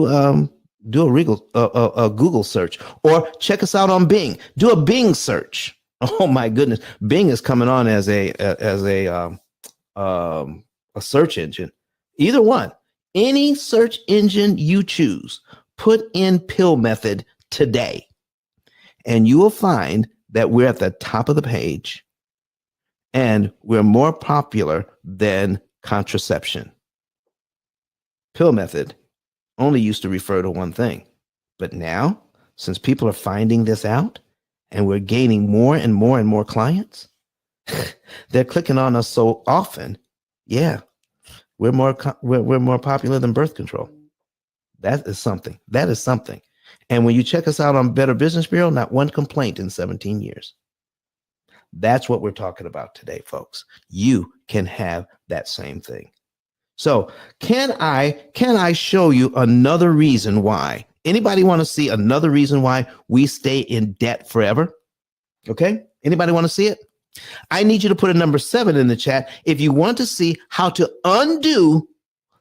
a Google search, or check us out on Bing. Do a Bing search. Oh my goodness, Bing is coming on as a search engine. Either one, any search engine you choose, put in P.I.L.L method today, and you will find that we're at the top of the page, and we're more popular than contraception. P.I.L.L method only used to refer to one thing, but now, since people are finding this out, and we're gaining more and more and more clients, they're clicking on us so often. Yeah, we're more popular than birth control. That is something. And when you check us out on Better Business Bureau, not one complaint in 17 years. That's what we're talking about today, folks. You can have that same thing. So can I show you another reason why? Anybody want to see another reason why we stay in debt forever? Okay. Anybody want to see it? I need you to put a number 7 in the chat if you want to see how to undo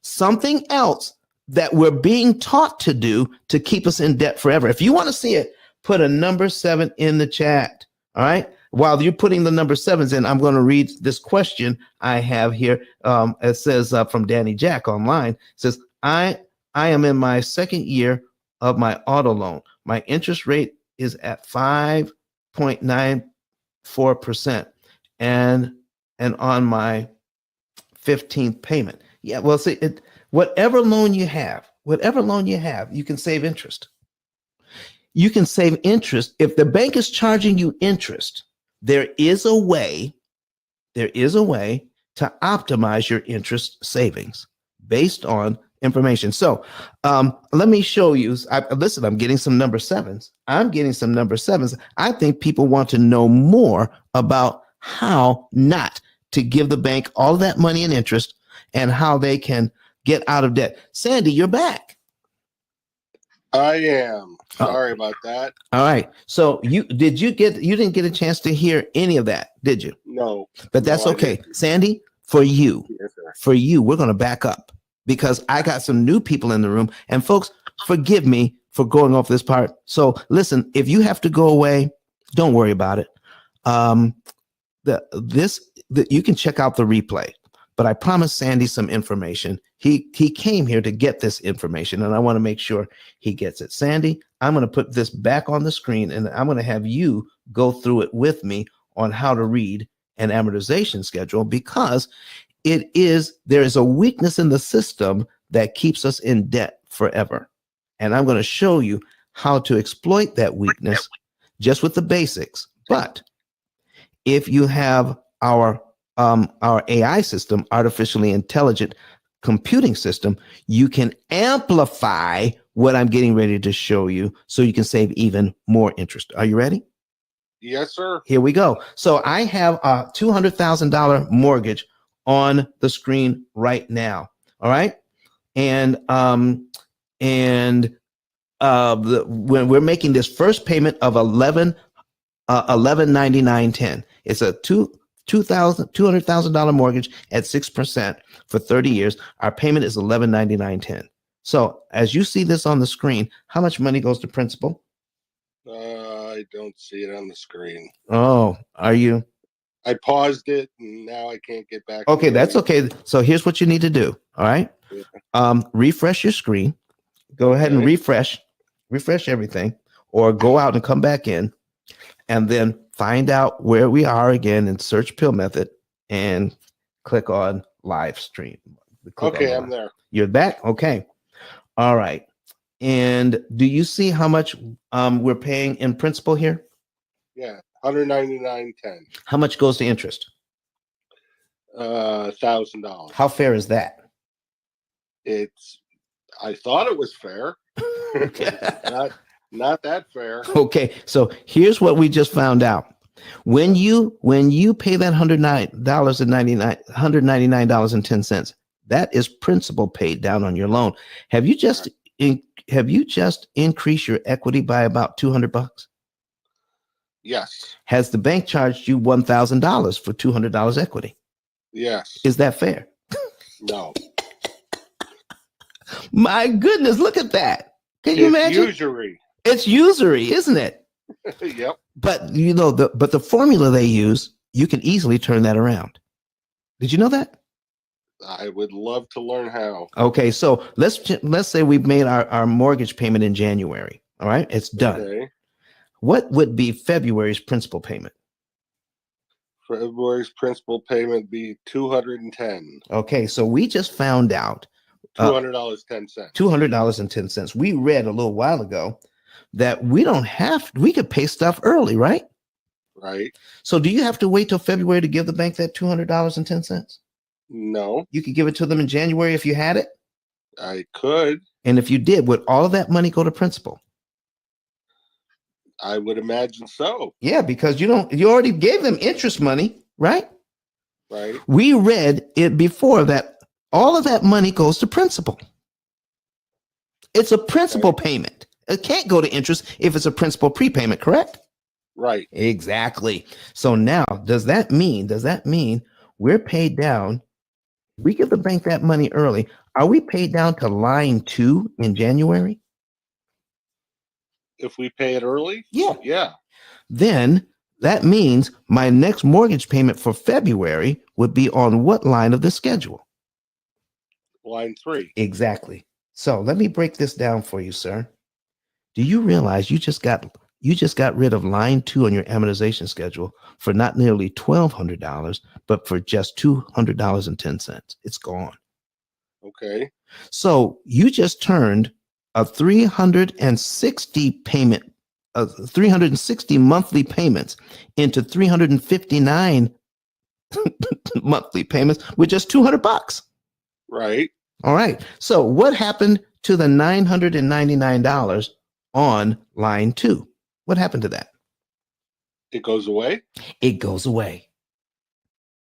something else that we're being taught to do to keep us in debt forever. If you want to see it, put a number 7 in the chat. All right. While you're putting the number 7s in, I'm going to read this question I have here. It says from Danny Jack online. It says, I am in my second year of my auto loan. My interest rate is at 5.94% and on my 15th payment. Yeah, well, see, whatever loan you have, you can save interest. You can save interest. If the bank is charging you interest, there is a way to optimize your interest savings based on information. So let me show you. Listen, I'm getting some number sevens. I think people want to know more about how not to give the bank all that money and interest and how they can get out of debt. Sandy, you're back. I am. Sorry about that. All right. So you didn't get a chance to hear any of that, did you? No. But that's No, okay. Sandy, for you, we're going to back up because I got some new people in the room. And folks, forgive me for going off this part. So listen, if you have to go away, don't worry about it. You can check out the replay, but I promised Sandy some information. He came here to get this information, and I want to make sure he gets it. Sandy, I'm going to put this back on the screen, and I'm going to have you go through it with me on how to read an amortization schedule, because there is a weakness in the system that keeps us in debt forever. And I'm going to show you how to exploit that weakness just with the basics. But if you have our AI system, artificially intelligent computing system, you can amplify what I'm getting ready to show you so you can save even more interest. Are you ready? Yes, sir. Here we go. So I have a $200,000 mortgage on the screen right now. All right. And when we're making this first payment of $1199.10, it's a $200,000 mortgage at 6% for 30 years. Our payment is $1199.10. So as you see this on the screen, how much money goes to principal? I don't see it on the screen. Oh, are you? I paused it and now I can't get back. Okay, that's okay. So here's what you need to do. All right. Yeah. Refresh your screen. Go ahead and refresh everything, or go out and come back in, and then find out where we are again and search P.I.L.L method and click on live stream. Okay, I'm there. You're back? Okay. All right. And do you see how much we're paying in principal here? Yeah, $199.10. How much goes to interest? $1,000. How fair is that? I thought it was fair. Not that fair. Okay, so here's what we just found out. When you pay that $199.10, that is principal paid down on your loan. Have you just increased your equity by about $200? Yes. Has the bank charged you $1,000 for $200 equity? Yes. Is that fair? No. My goodness, look at that. Can you imagine? Usury. It's usury, isn't it? Yep. But the formula they use, you can easily turn that around. Did you know that? I would love to learn how. Okay, so let's say we've made our mortgage payment in January. All right, it's done. Okay. What would be February's principal payment? February's principal payment be $210. Okay, so we just found out $200.10. $200.10. We read a little while ago that we could pay stuff early, right? Right. So do you have to wait till February to give the bank that $200.10? No. You could give it to them in January if you had it? I could. And if you did, would all of that money go to principal? I would imagine so. Yeah, because you already gave them interest money, right? Right. We read it before that all of that money goes to principal. It's a principal payment. It can't go to interest if it's a principal prepayment, correct? Right. Exactly. So now, does that mean we're paid down? We give the bank that money early. Are we paid down to line 2 in January? If we pay it early? Yeah. Yeah. Then that means my next mortgage payment for February would be on what line of the schedule? Line 3. Exactly. So let me break this down for you, sir. Do you realize you just got rid of line 2 on your amortization schedule for not nearly $1,200, but for just $200.10? It's gone. Okay. So you just turned a 360 monthly payments into 359 monthly payments with just $200. Right. All right. So what happened to the $999 on line 2? What happened to that? It goes away. It goes away.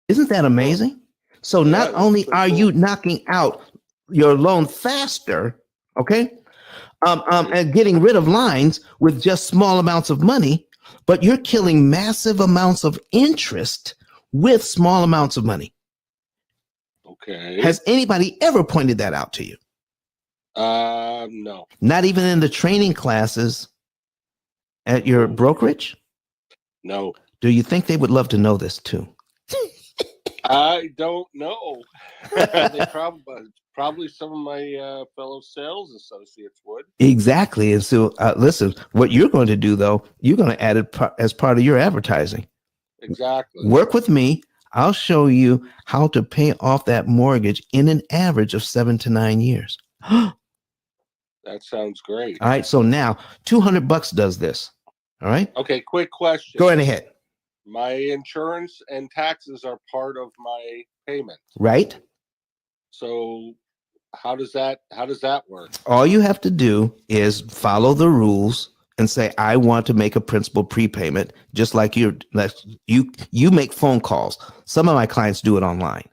Isn't that amazing? So not that's only pretty are cool. you knocking out your loan faster, okay, and getting rid of lines with just small amounts of money, but you're killing massive amounts of interest with small amounts of money. Okay. Has anybody ever pointed that out to you? No. Not even in the training classes at your brokerage? No. Do you think they would love to know this too? I don't know. They probably some of my fellow sales associates would. Exactly. And so, listen, what you're going to do, though, you're going to add it as part of your advertising. Exactly. Work with me. I'll show you how to pay off that mortgage in an average of 7 to 9 years. That sounds great. All right. So now $200 does this. All right. Okay. Quick question. Go right ahead. My insurance and taxes are part of my payment. Right. So how does that work? All you have to do is follow the rules and say, I want to make a principal prepayment, just like you make phone calls. Some of my clients do it online.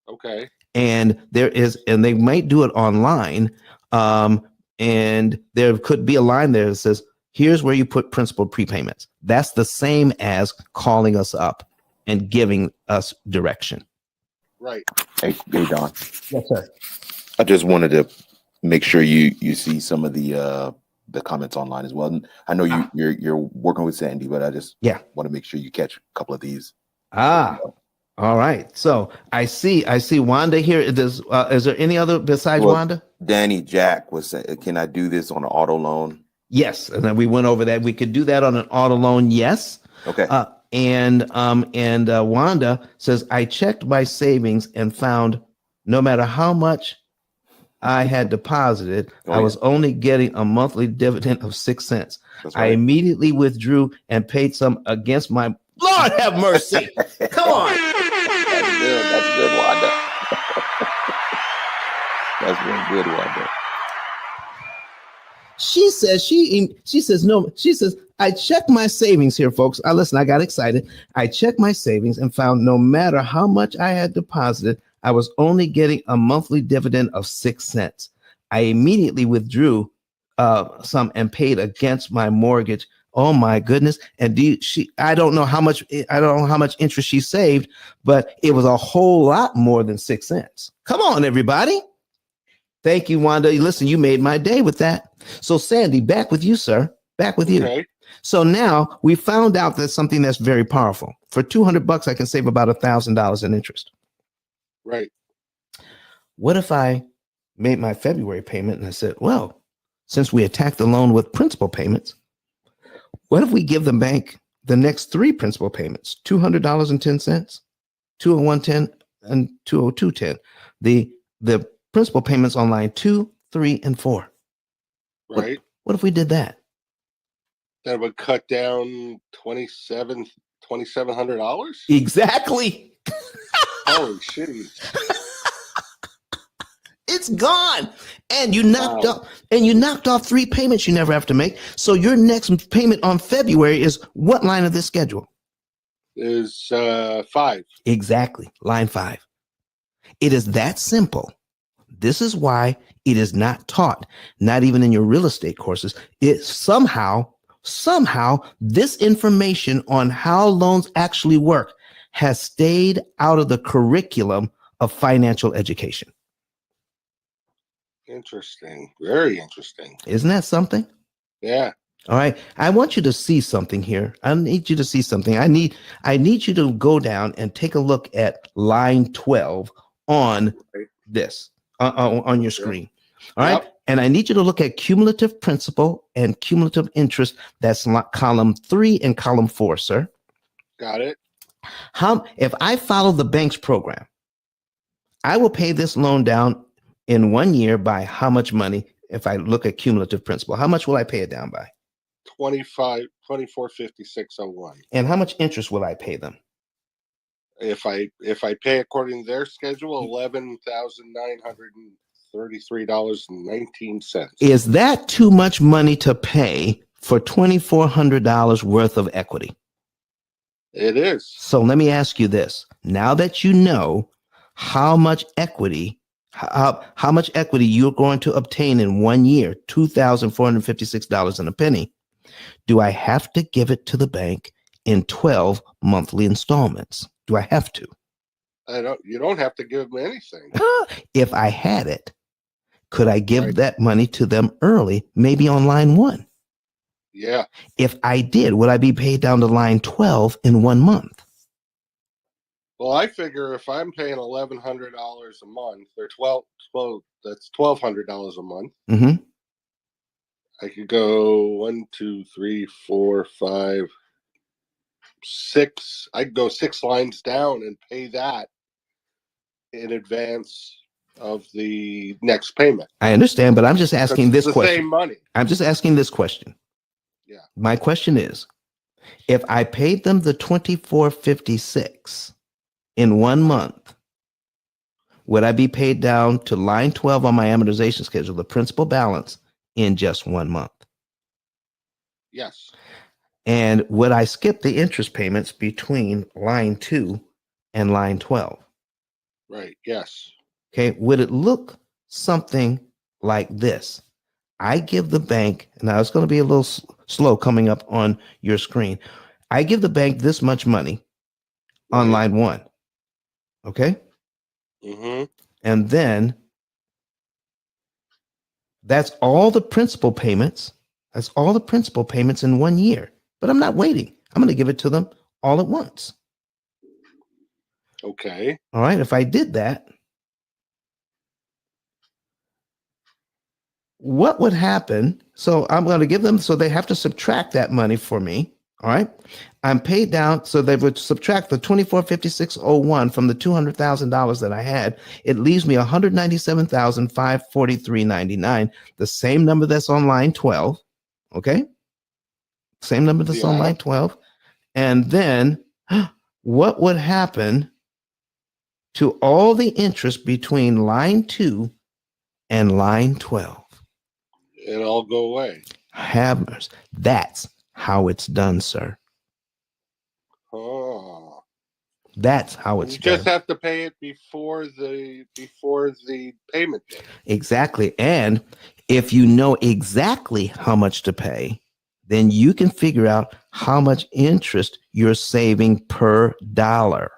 Okay. And they might do it online. And there could be a line there that says, here's where you put principal prepayments. That's the same as calling us up and giving us direction. Right. Hey, Don. Yes, sir. I just wanted to make sure you see some of the comments online as well. And I know you're working with Sandy, but I just want to make sure you catch a couple of these. All right. So I see Wanda here. Is there any other besides Wanda? Danny Jack was saying, can I do this on an auto loan? Yes. And then we went over that. We could do that on an auto loan. Yes. Okay. And Wanda says, I checked my savings and found no matter how much I had deposited, I was only getting a monthly dividend of 6 cents. Right. I immediately withdrew and paid some against my Lord have mercy. Come on. That's good. That's good, Wanda. That's real good, Wanda. She says, I checked my savings here, folks. I got excited. I checked my savings and found no matter how much I had deposited, I was only getting a monthly dividend of 6 cents. I immediately withdrew some and paid against my mortgage. Oh my goodness. And I don't know how much interest she saved, but it was a whole lot more than 6 cents. Come on, everybody. Thank you, Wanda. Listen, you made my day with that. So Sandy, back with you, sir. Back with you. So now we found out that something that's very powerful. For $200, I can save about $1,000 in interest. Right. What if I made my February payment and I said, well, since we attacked the loan with principal payments, what if we give the bank the next 3 principal payments, $200.10, $201.10, and $202.10? The principal payments on line 2, 3, and 4. Right. What if we did that? That would cut down $2,700? Exactly. Holy shit. It's gone. And you knocked off 3 payments you never have to make. So your next payment on February is what line of this schedule? Is 5. Exactly. Line 5. It is that simple. This is why it is not taught, not even in your real estate courses. It somehow this information on how loans actually work has stayed out of the curriculum of financial education. Interesting. Very interesting. Isn't that something? Yeah. All right. I want you to see something here. I need you to see something. I need you to go down and take a look at line 12 on this, on your screen. All right. Yep. And I need you to look at cumulative principal and cumulative interest. That's column 3 and column 4, sir. Got it. If I follow the bank's program, I will pay this loan down in 1 year by how much money? If I look at cumulative principal, how much will I pay it down by? $24.5601. And how much interest will I pay them? If I pay according to their schedule, $11,930. $33.19. Is that too much money to pay for $2,400 worth of equity? It is. So let me ask you this. Now that you know how much equity, how much equity you're going to obtain in 1 year, $2,456 and a penny, do I have to give it to the bank in 12 monthly installments? Do I have to? You don't have to give them anything. If I had it, could I give Right. that money to them early, maybe on line 1? Yeah. If I did, would I be paid down to line 12 in 1 month? Well, I figure if I'm paying $1,100 a month, or 12, that's $1,200 a month. Mm-hmm. I could go 1, 2, 3, 4, 5, 6. I could go 6 lines down and pay that in advance of the next payment. I understand, but I'm just asking this the question. same money. I'm just asking this question. Yeah. My question is, if I paid them the $2,456 in 1 month, would I be paid down to line 12 on my amortization schedule, the principal balance, in just 1 month? Yes. And would I skip the interest payments between line 2 and line 12? Right. Yes. Okay. Would it look something like this? I give the bank, now it's going to be a little slow coming up on your screen. I give the bank this much money on Right. line 1. Okay. Mm-hmm. And then that's all the principal payments. That's all the principal payments in 1 year. But I'm not waiting. I'm going to give it to them all at once. Okay. All right. If I did that, what would happen? So I'm going to give them, so they have to subtract that money for me. All right. I'm paid down. So they would subtract the $2,456.01 from the $200,000 that I had. It leaves me $197,543.99, the same number that's on line 12. Okay. Same number that's on line 12. And then what would happen to all the interest between line 2 and line 12? It'll all go away. Hammers. That's how it's done, sir. Oh. That's how it's You done. just have to pay it before the payment date. Exactly. And if you know exactly how much to pay, then you can figure out how much interest you're saving per dollar.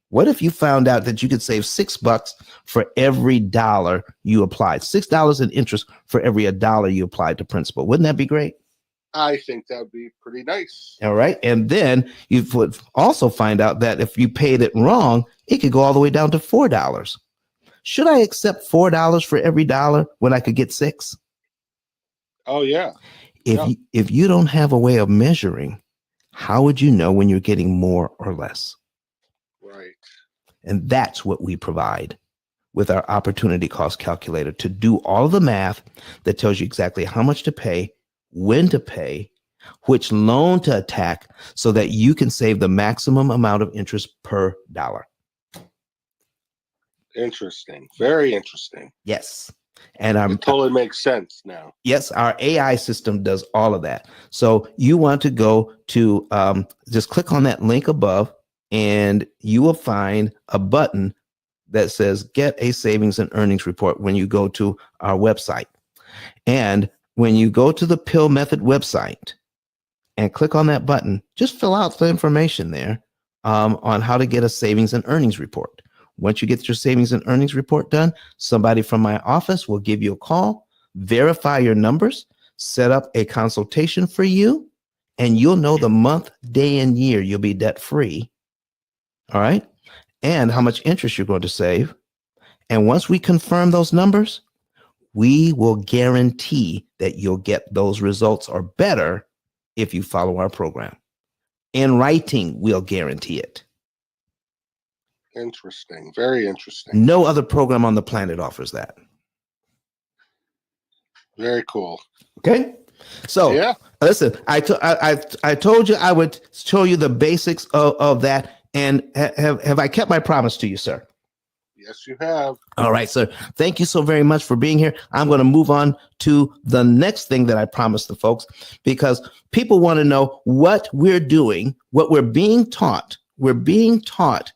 What if you found out that you could save $6 for every dollar you applied? $6 in interest for every $1 you applied to principal. Wouldn't that be great? I think that would be pretty nice. All right. And then you would also find out that if you paid it wrong, it could go all the way down to $4. Should I accept $4 for every dollar when I could get 6? Oh, yeah. If you don't have a way of measuring, how would you know when you're getting more or less? Right. And that's what we provide with our opportunity cost calculator, to do all of the math that tells you exactly how much to pay, when to pay, which loan to attack, so that you can save the maximum amount of interest per dollar. Interesting. Very interesting. Yes. And it totally makes sense now. Yes, our AI system does all of that. So you want to go to just click on that link above, and you will find a button that says Get a Savings and Earnings Report when you go to our website. And when you go to the P.I.L.L Method website and click on that button, just fill out the information there on how to get a savings and earnings report. Once you get your savings and earnings report done, somebody from my office will give you a call, verify your numbers, set up a consultation for you, and you'll know the month, day, and year you'll be debt free. All right. And how much interest you're going to save. And once we confirm those numbers, we will guarantee that you'll get those results or better if you follow our program. In writing, we'll guarantee it. Interesting. Very interesting. No other program on the planet offers that. Very cool. Okay. So yeah. Listen, I told you I would show you the basics of that. And have I kept my promise to you, sir? Yes, you have. All right, sir. Thank you so very much for being here. I'm going to move on to the next thing that I promised the folks, because people want to know what we're doing, what we're being taught. We're being taught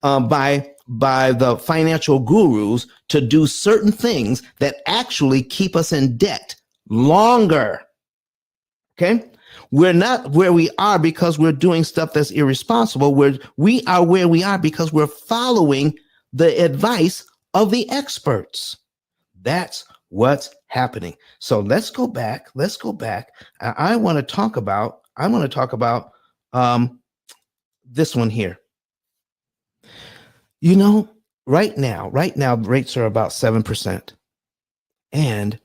by the financial gurus to do certain things that actually keep us in debt longer. Okay. We're not where we are because we're doing stuff that's irresponsible. We are where we are because we're following the advice of the experts. That's what's happening. So let's go back. I want to talk about this one here. You know, right now rates are about 7%. And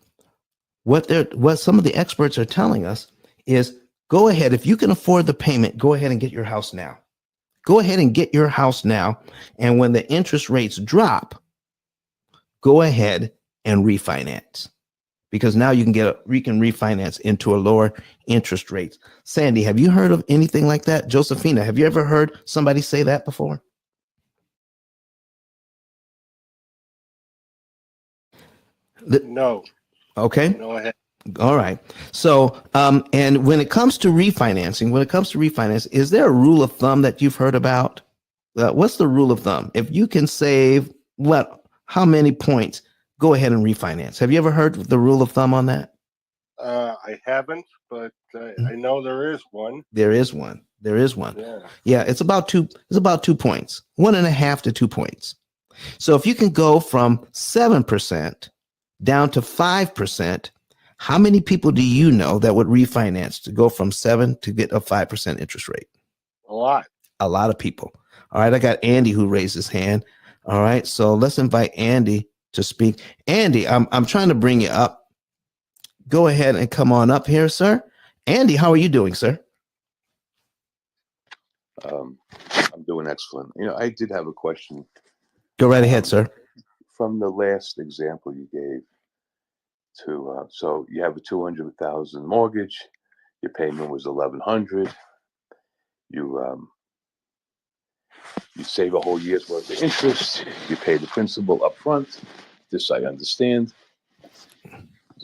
what some of the experts are telling us is, go ahead, if you can afford the payment, go ahead and get your house now. Go ahead and get your house now. And when the interest rates drop, go ahead and refinance, because now you can refinance into a lower interest rate. Sandy, have you heard of anything like that? Josephina, have you ever heard somebody say that before? No. Okay. Go ahead. All right. So, and when it comes to refinancing, is there a rule of thumb that you've heard about? What's the rule of thumb? If you can save how many points, go ahead and refinance. Have you ever heard the rule of thumb on that? I haven't, but I know there is one. There is one. Yeah, it's about 2 points, 1.5 to 2 points. So if you can go from 7% down to 5%, how many people do you know that would refinance to go from 7 to get a 5% interest rate? A lot of people. All right. I got Andy who raised his hand. All right. So let's invite Andy to speak. Andy, I'm trying to bring you up. Go ahead and come on up here, sir. Andy, how are you doing, sir? I'm doing excellent. I did have a question. Go right ahead, sir. From the last example you gave, so you have a $200,000 mortgage, your payment was $1,100. You save a whole year's worth of interest. You pay the principal up front. This I understand.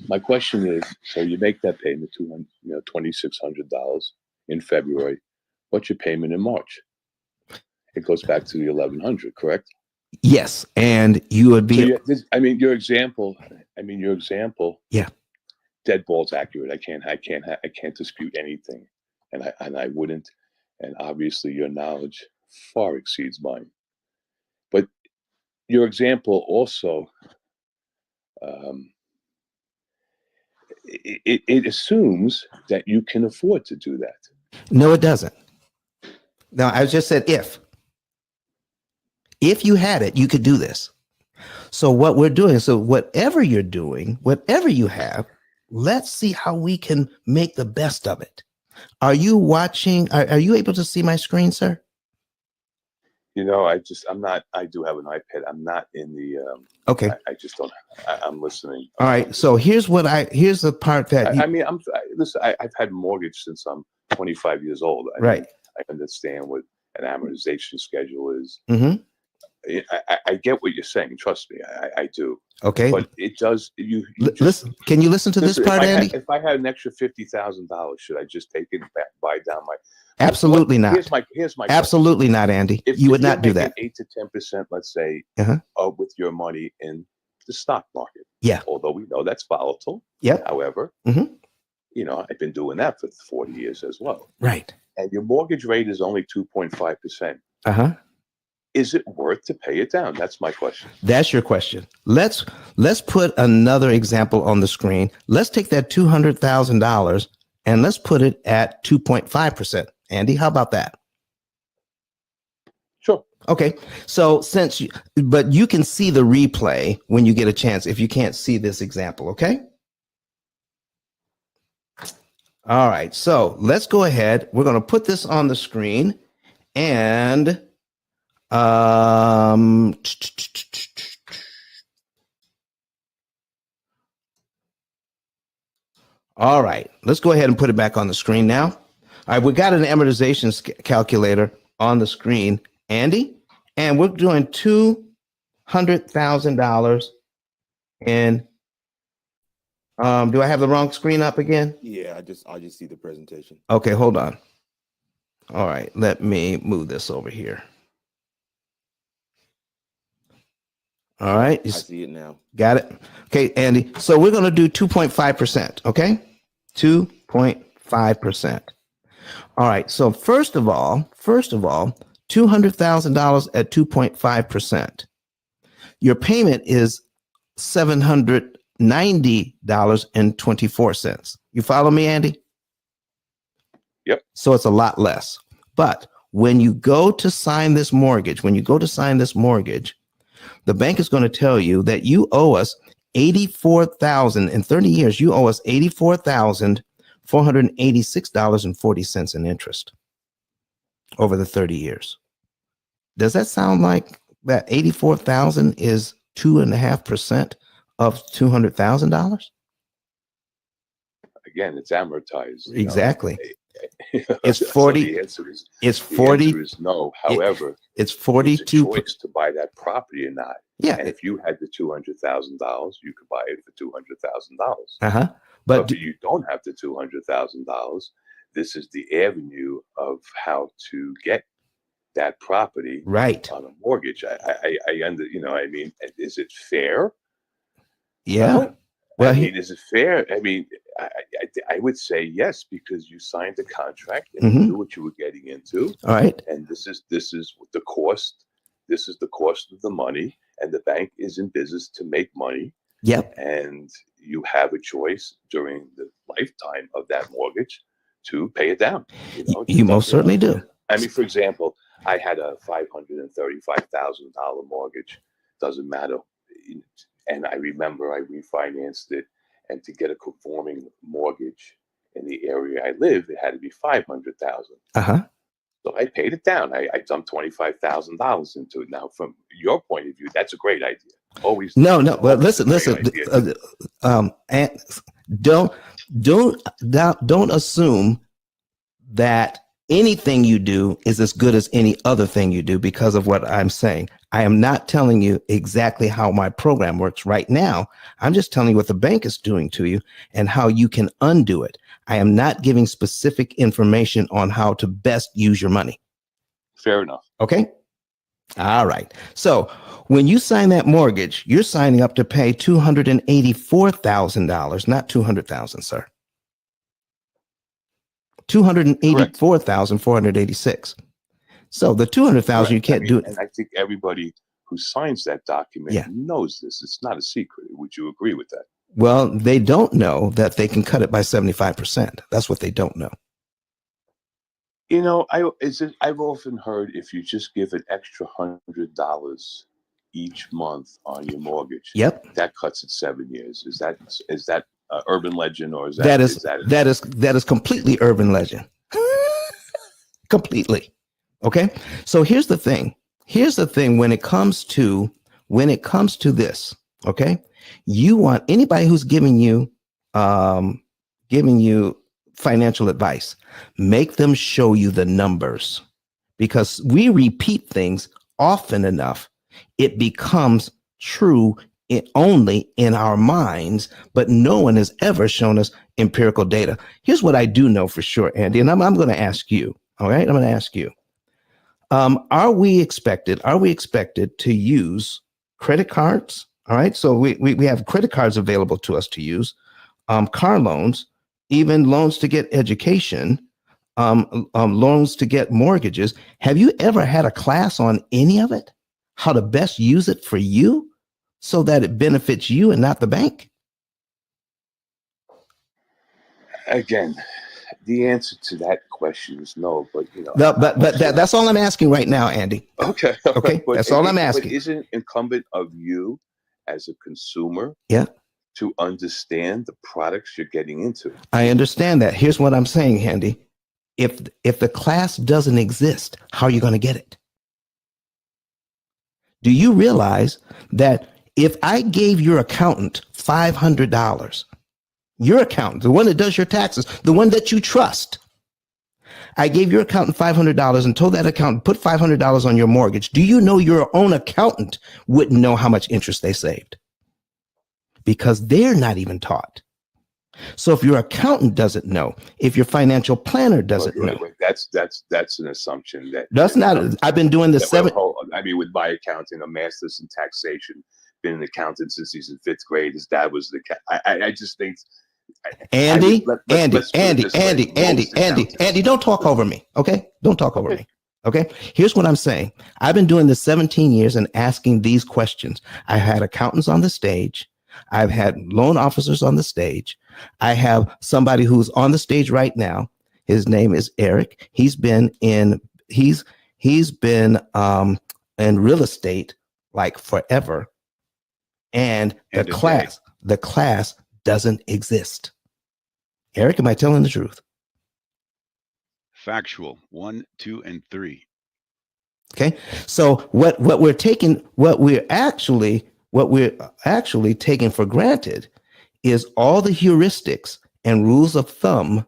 My question is, so you make that payment, $2,600 in February. What's your payment in March? It goes back to the $1,100, correct? Yes, and you would be. So your example. Yeah. Dead ball's accurate. I can't dispute anything, and I wouldn't. And obviously, your knowledge far exceeds mine. But your example also, it assumes that you can afford to do that. No, it doesn't. No, I just said if. If you had it, you could do this. So what we're doing, whatever you're doing, whatever you have, let's see how we can make the best of it. Are you watching? Are you able to see my screen, sir? I'm not. I do have an iPad. I'm not in the. Okay. I just don't. I'm listening. All right. So here's the part that. Listen. I've had mortgage since I'm 25 years old. Right. I understand what an amortization schedule is. Mm-hmm. I get what you're saying. Trust me, I do. Okay. But it does. Listen. Can you listen to this part, Andy? If I had an extra $50,000, should I just take it and buy down my? Absolutely not. Here's my. Absolutely not, Andy. You would not do that. 8 to 10%, let's say, with your money in the stock market. Yeah. Although we know that's volatile. Yep. However, I've been doing that for 40 years as well. Right. And your mortgage rate is only 2.5%. Is it worth to pay it down? That's my question. That's your question. Let's put another example on the screen. Let's take that $200,000 and let's put it at 2.5%. Andy, how about that? Sure. Okay. So but you can see the replay when you get a chance if you can't see this example, okay? All right. So let's go ahead. We're going to put this on the screen and all right, let's go ahead and put it back on the screen now. All right, we got an amortization calculator on the screen, Andy, and we're doing two $200,000 in, do I have the wrong screen up again? Yeah, I just see the presentation. Okay, hold on. All right, let me move this over here. All right. I see it now. Got it. Okay, Andy. So we're going to do 2.5%. Okay. 2.5%. All right. So first of all, $200,000 at 2.5%. Your payment is $790.24. You follow me, Andy? Yep. So it's a lot less. But when you go to sign this mortgage, the bank is going to tell you that you owe us $84,000 in 30 years. You owe us $84,486.40 in interest over the 30 years. Does that sound like that 84,000 is 2.5% of $200,000? Again, it's amortized. Exactly. It's It's 40. So the answer is, It's the 40. answer is no. However, It's it's a 42. choice to buy that property or not. Yeah. And if you had the $200,000, you could buy it for $200,000. Uh-huh. But But if you don't have the $200,000, this is the avenue of how to get that property right. on a mortgage. I I mean, is it fair? Yeah. Well, Well, is it fair? I mean, I would say yes, because you signed a contract and you knew what you were getting into. all right. And this is the cost. This is the cost of the money, and the bank is in business to make money. Yep. And you have a choice during the lifetime of that mortgage to pay it down. You most certainly do. I mean, for example, I had a $535,000 mortgage. Doesn't matter. And I remember I refinanced it, and to get a conforming mortgage in the area I live, it had to be $500,000. Uh-huh. So I paid it down. I dumped $25,000 into it. Now, from your point of view, that's a great idea. Always. No. But always listen. And don't assume that anything you do is as good as any other thing you do because of what I'm saying. I am not telling you exactly how my program works right now. I'm just telling you what the bank is doing to you and how you can undo it. I am not giving specific information on how to best use your money. Fair enough. Okay. All right. So when you sign that mortgage, you're signing up to pay $284,000, not $200,000, sir. $284,486. So the $200,000 you can't do it. And I think everybody who signs that document knows this. It's not a secret. Would you agree with that? Well, they don't know that they can cut it by 75%. That's what they don't know. I've often heard if you just give an extra $100 each month on your mortgage, that cuts it 7 years. Is that urban legend, or is that that is completely urban legend? Completely. Okay. So here's the thing. When it comes to this, okay, you want anybody who's giving you financial advice, make them show you the numbers, because we repeat things often enough, it becomes true only in our minds, but no one has ever shown us empirical data. Here's what I do know for sure, Andy, and I'm going to ask you. All right, I'm going to ask you. Are we expected to use credit cards? All right, so we have credit cards available to us to use, car loans, even loans to get education, loans to get mortgages. Have you ever had a class on any of it? How to best use it for you so that it benefits you and not the bank? Again, the answer to that question is no, but that's all I'm asking right now, Andy. Okay. That's all I'm asking. But isn't it incumbent of you as a consumer to understand the products you're getting into? I understand that. Here's what I'm saying, Andy. If the class doesn't exist, how are you going to get it? Do you realize that if I gave your accountant $500, your accountant, the one that does your taxes, the one that you trust, I gave your accountant $500 and told that accountant, put $500 on your mortgage. Do you know your own accountant wouldn't know how much interest they saved? Because they're not even taught. So if your accountant doesn't know, if your financial planner doesn't know, that's an assumption that's not. I've been doing this I mean, with my accounting, a master's in taxation, been an accountant since he's in 5th grade. His dad was the. I just think. Andy, don't talk over me. Okay, don't talk over me. Okay, here's what I'm saying. I've been doing this 17 years and asking these questions. I had accountants on the stage. I've had loan officers on the stage. I have somebody who's on the stage right now. His name is Eric. He's been in real estate like forever. And the class doesn't exist. Eric, am I telling the truth? Factual. 1, 2, and 3. Okay. So what we're actually taking for granted is all the heuristics and rules of thumb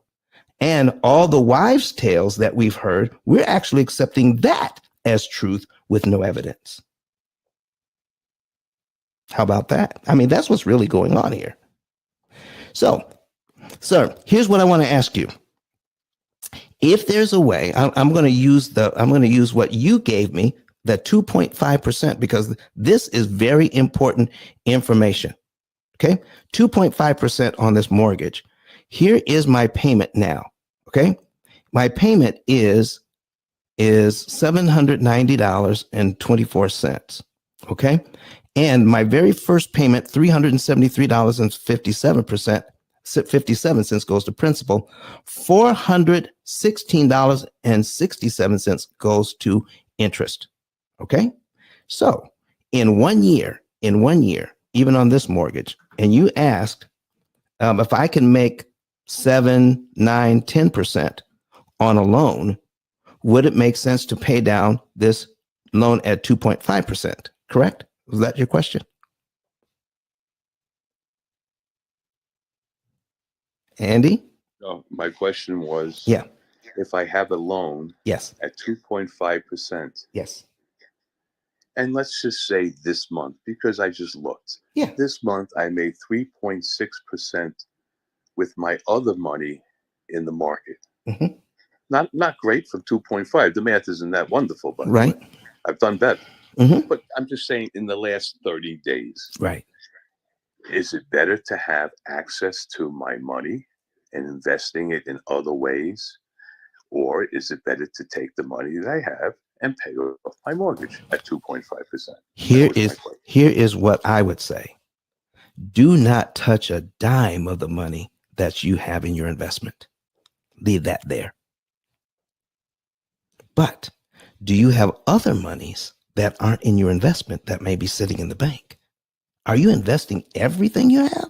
and all the wives' tales that we've heard. We're actually accepting that as truth with no evidence. How about that? I mean, that's what's really going on here. So, sir, here's what I want to ask you. If there's a way, I'm going to use what you gave me, the 2.5%, because this is very important information. Okay, 2.5% on this mortgage. Here is my payment now. Okay, my payment is $790.24. Okay, and my very first payment, $373.57 goes to principal. $416.67 goes to interest. Okay, so in 1 year, even on this mortgage, and you asked if I can make 7, 9, 10% on a loan, would it make sense to pay down this loan at 2.5%? Correct? Was that your question? Andy? No, my question was, yeah, if I have a loan yes, at 2.5%, yes, and let's just say this month, because I just looked, yeah, this month I made 3.6% with my other money in the market. mm-hmm. Not great from 2.5. The math isn't that wonderful, but right. I've done better. Mm-hmm. But I'm just saying, in the last 30 days, right. Is it better to have access to my money and investing it in other ways? Or is it better to take the money that I have and pay off my mortgage at 2.5%? Here is what I would say. Do not touch a dime of the money that you have in your investment. Leave that there. But do you have other monies that aren't in your investment that may be sitting in the bank? Are you investing everything you have?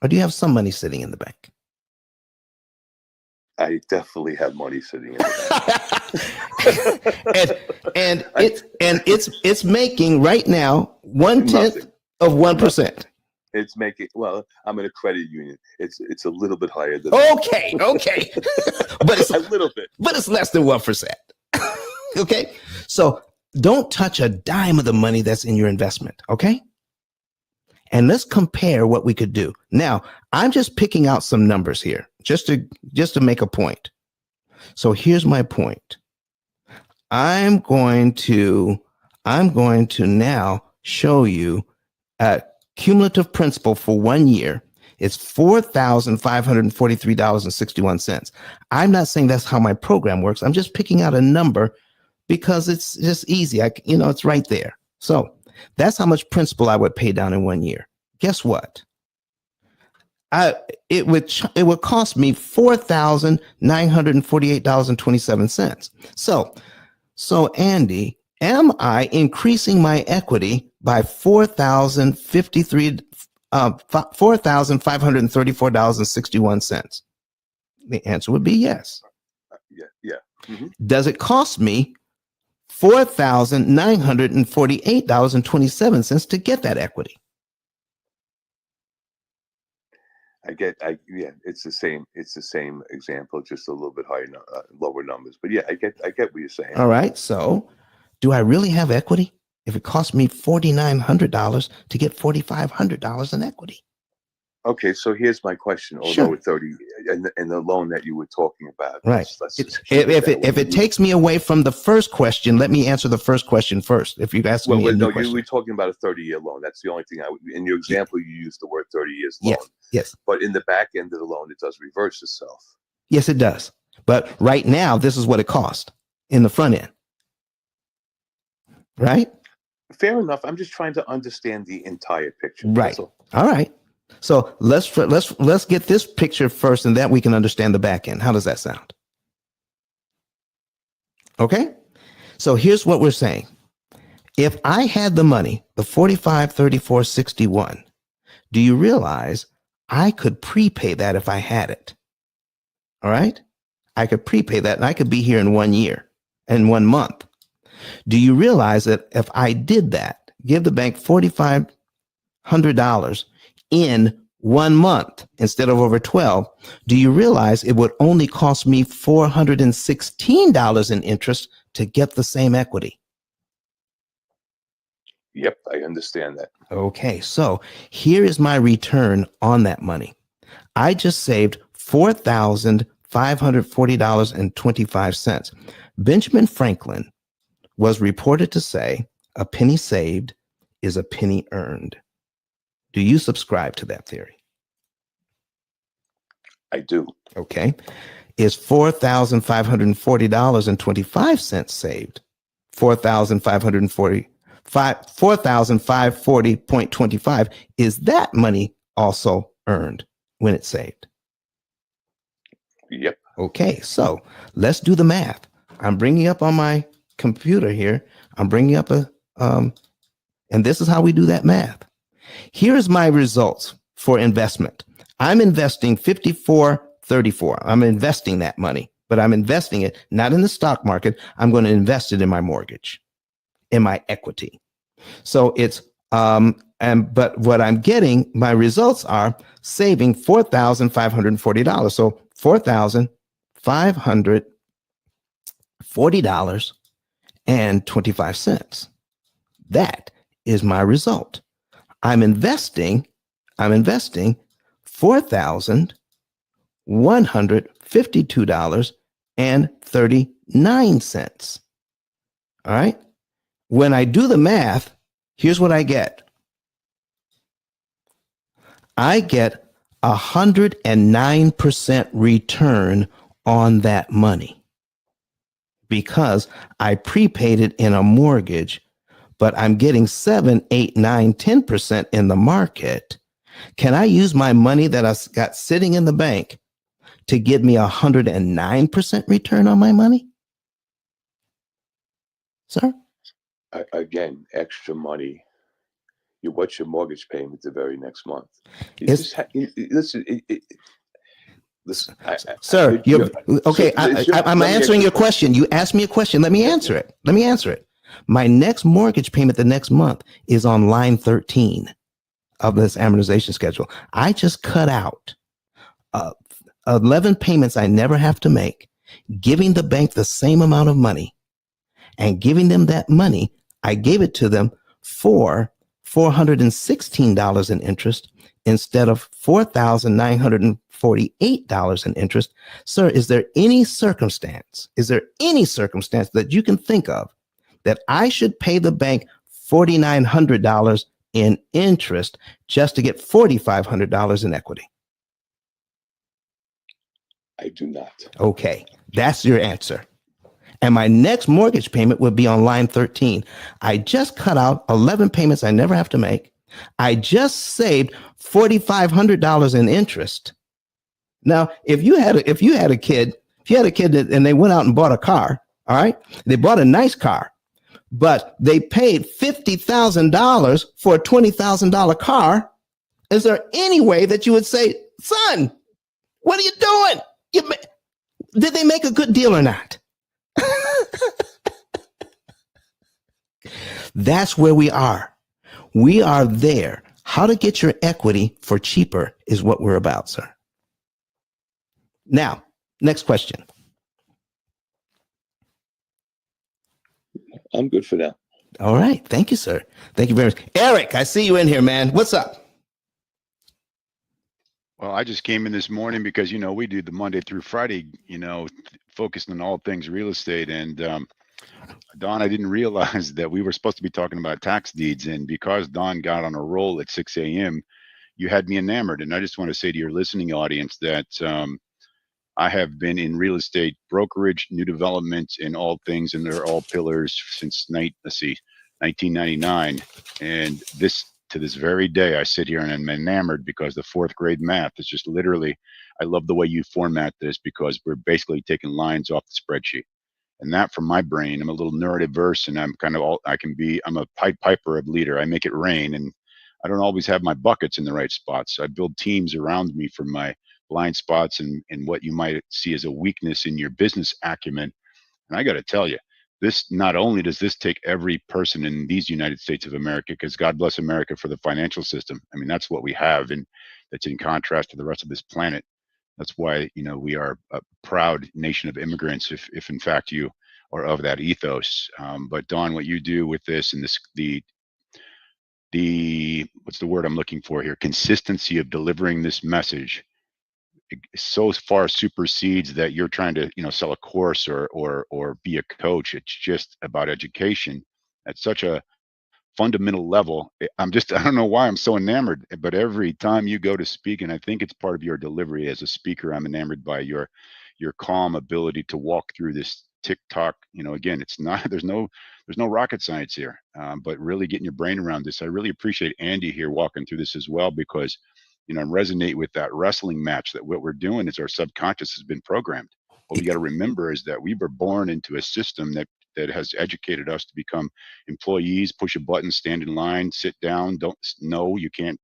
Or do you have some money sitting in the bank? I definitely have money sitting in the and it's making right now 1/10 of 1%. It's making, well, I'm in a credit union. It's a little bit higher than okay. But it's a little bit. But it's less than 1%. Okay. So don't touch a dime of the money that's in your investment. Okay. And let's compare what we could do. Now, I'm just picking out some numbers here just to make a point. So here's my point. I'm going to now show you a cumulative principal for 1 year. It's $4,543.61. I'm not saying that's how my program works. I'm just picking out a number because it's just easy. It's right there. So that's how much principal I would pay down in 1 year. Guess what? It would cost me $4,948.27. So Andy, am I increasing my equity by $4,534.61? The answer would be yes. Yeah. Mm-hmm. Does it cost me $4,948.27 to get that equity? Yeah, it's the same example, just a little bit higher, lower numbers. But yeah, I get what you're saying. All right. So do I really have equity if it costs me $4,900 to get $4,500 in equity? Okay, so here's my question. Sure. Although 30 and the loan that you were talking about, Right. let's just keep If that it way. takes me away from the first question, let me answer the first question first. If you've asked me a new you question. were talking about a 30-year loan. That's the only thing I would. In your example, you used the word 30 years loan. Yes. But in the back end of the loan, it does reverse itself. Yes, it does. But right now, this is what it cost in the front end. Right? Fair enough. I'm just trying to understand the entire picture. Right. All right. So let's get this picture first, and then we can understand the back end. How does that sound? Okay. So here's what we're saying. If I had the money, the 45, 34, 61, do you realize I could prepay that if I had it? All right. I could prepay that, and I could be here in 1 year and 1 month. Do you realize that if I did that, give the bank $4,500 in 1 month instead of over 12, do you realize it would only cost me $416 in interest to get the same equity? Yep, I understand that. Okay, so here is my return on that money. I just saved $4,540.25. Benjamin Franklin was reported to say, "A penny saved is a penny earned." Do you subscribe to that theory? I do. Okay. Is $4,540.25 saved? 4,540.25, is that money also earned when it's saved? Yep. Okay, so let's do the math. I'm bringing up on my computer here. I'm bringing up and this is how we do that math. Here's my results for investment. I'm investing 54.34. I'm investing that money, but I'm investing it not in the stock market. I'm going to invest it in my mortgage, in my equity. So it's but what I'm getting, my results are saving $4,540. So $4,540.25. That is my result. I'm investing $4,152.39. All right. When I do the math, here's what I get. I get 109% return on that money because I prepaid it in a mortgage, but I'm getting 7, 8, 9, 10% in the market. Can I use my money that I got sitting in the bank to give me 109% return on my money? Sir? Again, extra money. What's your mortgage payment the very next month? Listen, sir, I'm answering your question. You asked me a question. Let me answer it. My next mortgage payment the next month is on line 13 of this amortization schedule. I just cut out 11 payments I never have to make, giving the bank the same amount of money and giving them that money. I gave it to them for $416 in interest instead of $4,948 in interest. Sir, is there any circumstance that you can think of that I should pay the bank $4,900 in interest just to get $4,500 in equity? I do not. Okay, that's your answer. And my next mortgage payment would be on line 13. I just cut out 11 payments I never have to make. I just saved $4,500 in interest. Now, if you had a kid and they went out and bought a car, all right, they bought a nice car, but they paid $50,000 for a $20,000 car, is there any way that you would say, son, what are you doing? Did they make a good deal or not? That's where we are. We are there. How to get your equity for cheaper is what we're about, sir. Now, next question. I'm good for now. All right. Thank you, sir. Thank you very much. Eric, I see you in here, man. What's up? Well, I just came in this morning because, we do the Monday through Friday, focused on all things real estate. And Don, I didn't realize that we were supposed to be talking about tax deeds. And because Don got on a roll at 6 a.m., you had me enamored. And I just want to say to your listening audience that I have been in real estate brokerage, new development, and all things, and they're all pillars since 1999. And to this very day, I sit here and I'm enamored because the fourth grade math is just literally, I love the way you format this because we're basically taking lines off the spreadsheet. And that from my brain, I'm a little neurodiverse and I'm I'm a pied piper of leader. I make it rain and I don't always have my buckets in the right spots. So I build teams around me for my blind spots and what you might see as a weakness in your business acumen. And I got to tell you, this not only does this take every person in these United States of America, because God bless America for the financial system. I mean, that's what we have, and that's in contrast to the rest of this planet. That's why we are a proud nation of immigrants, if in fact you are of that ethos. But Don, what you do with this and the what's the word I'm looking for here? Consistency of delivering this message so far supersedes that you're trying to sell a course or be a coach. It's just about education at such a fundamental level. I don't know why I'm so enamored, but every time you go to speak, and I think it's part of your delivery as a speaker, I'm enamored by your calm ability to walk through this TikTok. Again, it's not there's no rocket science here, but really getting your brain around this. I really appreciate Andy here walking through this as well, because resonate with that wrestling match that what we're doing is our subconscious has been programmed. What we got to remember is that we were born into a system that has educated us to become employees, push a button, stand in line, sit down, you can't,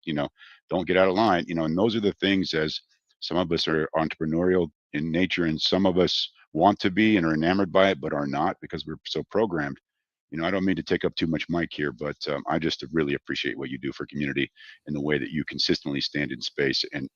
don't get out of line, and those are the things, as some of us are entrepreneurial in nature and some of us want to be and are enamored by it, but are not because we're so programmed. I don't mean to take up too much mic here, but I just really appreciate what you do for community and the way that you consistently stand in space and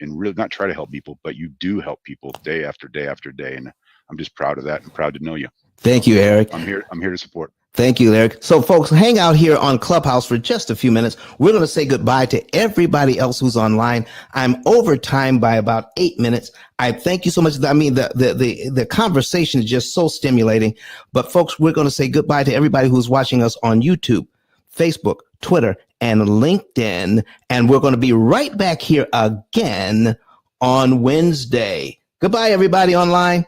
really not try to help people, but you do help people day after day after day. And I'm just proud of that and proud to know you. Thank you, Eric. I'm here to support. Thank you, Eric. So, folks, hang out here on Clubhouse for just a few minutes. We're going to say goodbye to everybody else who's online. I'm over time by about 8 minutes. I thank you so much. I mean, the conversation is just so stimulating. But, folks, we're going to say goodbye to everybody who's watching us on YouTube, Facebook, Twitter, and LinkedIn. And we're going to be right back here again on Wednesday. Goodbye, everybody online.